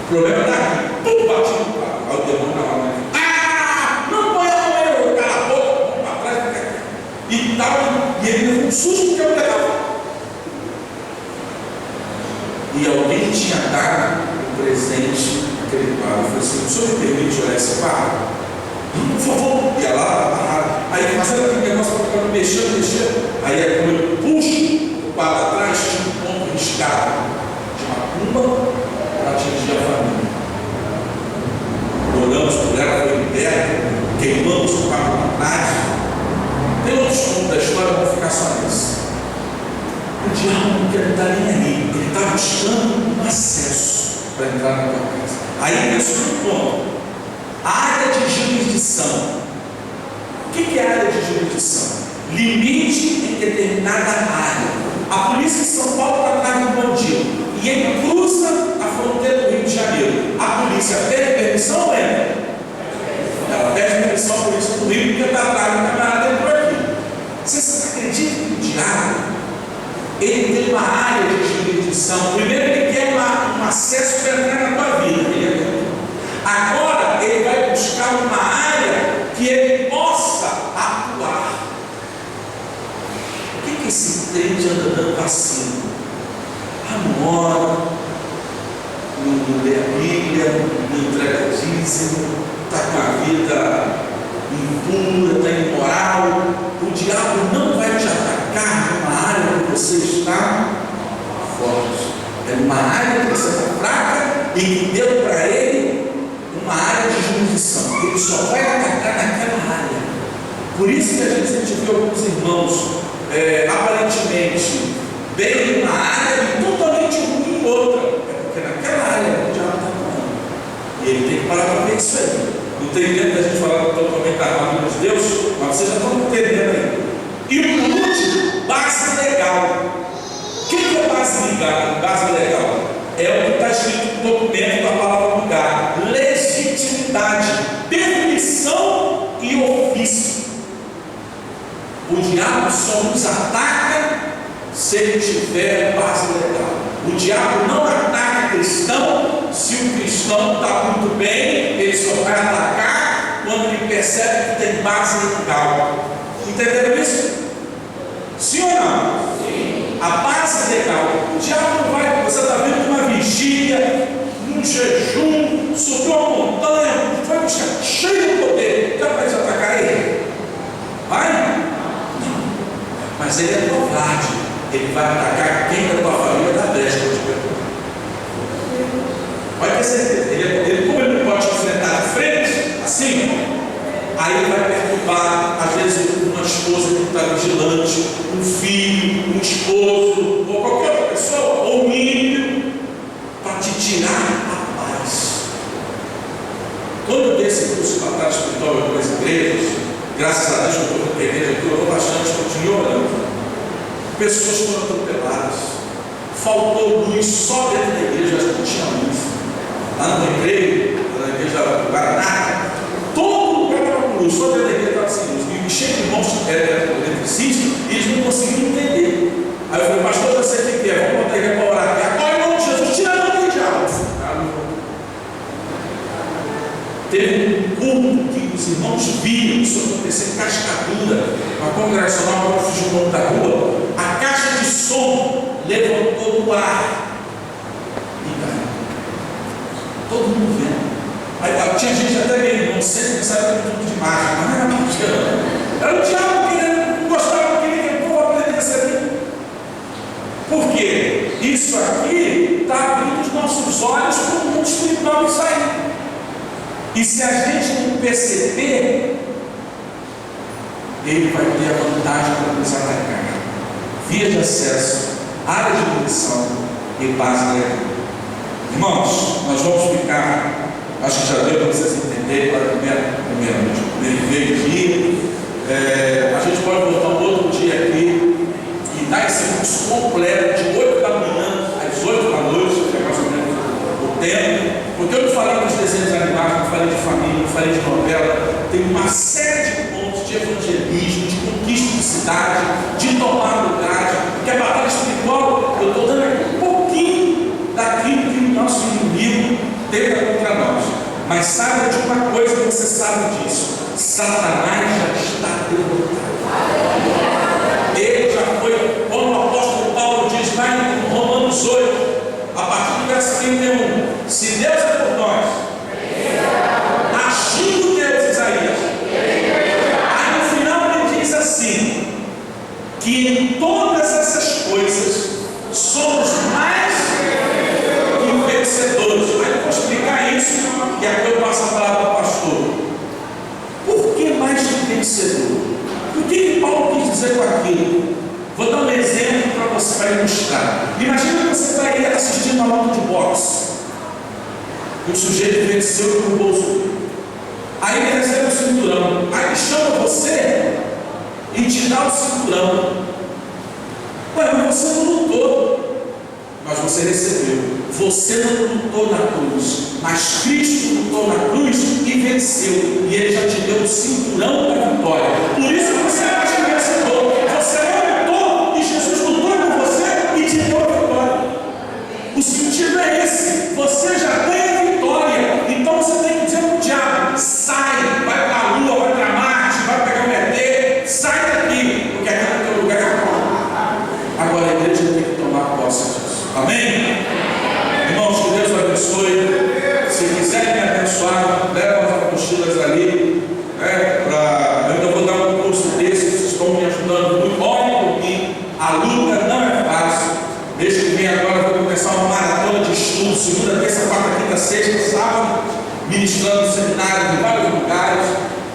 O problema está aqui. Pum, bati no quadro. Aí o demônio estava lá. Ah, não põe a mão, eu cala a boca, vamos para trás. E ele levou um susto porque eu pegava. E alguém tinha dado um presente naquele quadro. Eu falei assim: o senhor me permite olhar esse quadro? Por favor. E ela, aí fazendo aquele negócio para ficar mexendo. Aí quando eu puxo o quadro atrás, tinha um ponto riscado de uma cumba para atingir a família. Oramos por ela, foi liberta, queimamos o quadro atrás. Tem outros pontos da história, vão ficar só nisso. O diabo não quer estar nem aí, ele está buscando um acesso para entrar na tua casa. Aí nesse ponto, a área de jurisdição. O que é a área de jurisdição? Limite em determinada área. A polícia de São Paulo está atrás de um bandido e ele cruza a fronteira do Rio de Janeiro. A polícia pede permissão ou entra? Ela pede permissão à polícia do Rio porque está atrás do camarada por aqui. Você acredita que o diabo ele tem uma área de jurisdição? Primeiro ele quer um acesso para entrar na tua vida. Agora ele vai buscar uma área que ele possa atuar. O que esse crente anda dando vacilo? Não ora, não lê a Bíblia, não entrega dízimo, está com a vida impura, está imoral. O diabo não vai te atacar numa área que você está forte. É numa área que você está fraca e que deu para ele uma área de jurisdição. Ele só vai atacar naquela área. Por isso que a gente vê alguns irmãos aparentemente bem em uma área e totalmente ruim em outra. É porque naquela área o diabo está atuando. E ele tem que parar para ver isso aí. Não tem tempo da gente falar totalmente da armadura de Deus, mas vocês já estão entendendo aí. E por último, base legal. O que é base legal? Base legal é o que está escrito no documento da palavra lugar: legitimidade, permissão e ofício. O diabo só nos ataca se ele tiver base legal. O diabo não ataca cristão se o cristão está muito bem. Ele só vai atacar quando ele percebe que tem base legal. Entenderam isso? Sim ou não? Sim. A base legal. O diabo não vai. Você está vendo uma vigília, um jejum, subiu uma montanha, foi buscar cheio de poder. Já vai te atacar ele? Vai? Não. Mas ele é covarde. Ele vai atacar quem da tua família da brecha. Pode ter certeza. Como ele não pode te enfrentar de frente, assim, aí ele vai perturbar, às vezes, uma esposa que está vigilante, um filho, um esposo, ou qualquer outra pessoa, ou um ímpio, para te tirar a paz. Quando eu dei esse curso de batalha espiritual com as igrejas, graças a Deus eu estou aprendendo aqui, eu estou bastante, continuo orando. Pessoas foram atropeladas, faltou luz só dentro da igreja, não tinha luz. Lá no recreio, na igreja do Paraná, todo lugar estava com luz, só dentro da igreja estava sem irmãos eletricistas e eles não conseguiam entender. Aí eu falei, pastor, eu sei o que é, vamos botar ele para orar aqui. Agora, em nome de Jesus, tira a mão do diabo. Teve um culto que os irmãos viram isso acontecer, cascadura, uma congregacional, agora fugiu o nome da rua, a caixa de som levantou no ar e caiu. Todo mundo vendo. Aí tinha gente até meio, não sei se pensava que era tudo de mágica, mas era mágica. Era o diabo que não gostava que o povo aprendesse aqui. Por quê? Isso aqui está abrindo os nossos olhos para o mundo espiritual que sai. E se a gente não perceber, ele vai ter a vantagem para nos atacar. Via de acesso, área de munição e base da igreja. Irmãos, nós vamos ficar, acho que já deu para vocês entenderem, para o primeiro veio aqui. A gente pode voltar um outro dia aqui e dar esse curso completo de 8 da manhã às 8 da noite, que é mais ou menos o tempo. Porque eu não falei dos desenhos animados, não falei de família, não falei de novela. Tem uma série de pontos de evangelismo, de conquista de cidade, de tomar lugar, porque a batalha espiritual, eu estou dando aqui um pouquinho daquilo que o nosso inimigo tenta contra nós. Mas saiba de uma coisa, você sabe disso: Satanás já está derrotado. Ele já foi, como o apóstolo Paulo diz lá em Romanos 8, a partir do verso 31, se Deus é por nós, agindo Deus, Isaías, aí no final ele diz assim, que em todas essas coisas somos mais que vencedores. Aí eu vou explicar isso, e aqui eu passo a palavra para o pastor. Por que mais que vencedor? O que Paulo quis dizer com aquilo? Vou dar um exemplo para você, para ilustrar. Imagina que você está aí assistindo uma luta de boxe. E o sujeito venceu no bolso dele. Aí ele recebe o cinturão. Aí ele chama você e te dá o cinturão. Ué, mas você não lutou. Mas você recebeu. Você não lutou na cruz, mas Cristo lutou na cruz e venceu. E Ele já te deu o cinturão da vitória. Por isso você é mais que vencedor. Você não lutou e Jesus lutou por você e te deu a vitória. O sentido é esse. Você já tem a vitória. Então você tem que dizer para o diabo: sai, vai para a lua, vai para Marte, vai pegar um ET, sai daqui, porque aqui é o teu lugar. Agora a igreja tem que tomar posse disso. Amém? Irmãos, que Deus abençoe. Se quiserem me abençoar, leva as apostilas ali. Eu ainda vou dar um curso desse, vocês estão me ajudando muito. Olhem por mim, a luta não é fácil. Mês que vem agora eu vou começar uma maratona de estudo, segunda, terça, quarta, quinta, sexta, sábado, ministrando seminários em vários lugares.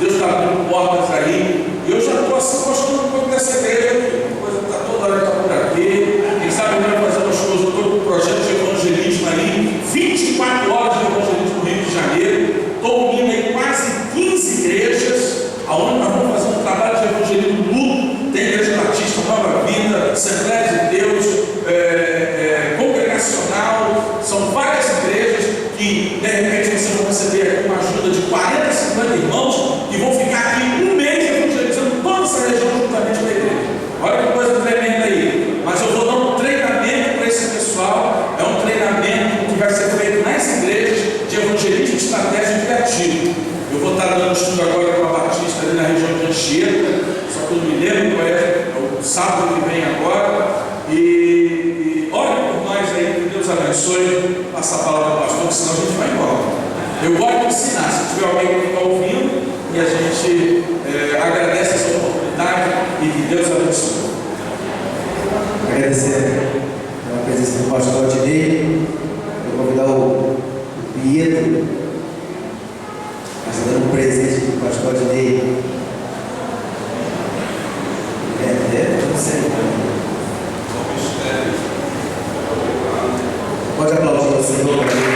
Deus está abrindo portas aí. E eu já estou assim gostando um pouco dessa igreja. A coisa está toda hora por aqui. Quem sabe eu vou fazer umas coisas, eu estou com um projeto de evangelismo aí, 24 horas de evangelismo no Rio de Janeiro. Estou unindo aí quase 15 igrejas, aonde nós vamos fazer um trabalho de evangelismo mútuo. Tem Igreja Batista, Nova Vida, Assembleia de Deus, Congregacional, são várias igrejas que de repente vocês vão receber aqui uma ajuda de 40, 50 irmãos que vão ficar aqui um mês evangelizando toda essa região juntamente com a igreja. Olha que coisa tremenda aí. Mas eu vou dar um treinamento para esse pessoal. É um treinamento que vai ser feito nas igrejas de evangelismo estratégico e criativo. Eu vou estar dando estudo agora com a Batista ali na região de Anchieta, só que eu não me lembro qual é o sábado que vem agora. E olhem por nós aí, que Deus abençoe. Passa a palavra ao pastor, senão a gente vai embora. Eu gosto de ensinar, se tiver alguém que está ouvindo, e a gente agradece essa oportunidade e que Deus abençoe. Agradecer a presença do pastor Adnei. Eu vou convidar o Pietro, mas dando um presente do pastor Adnei. Não sei. Pode aplaudir o Senhor.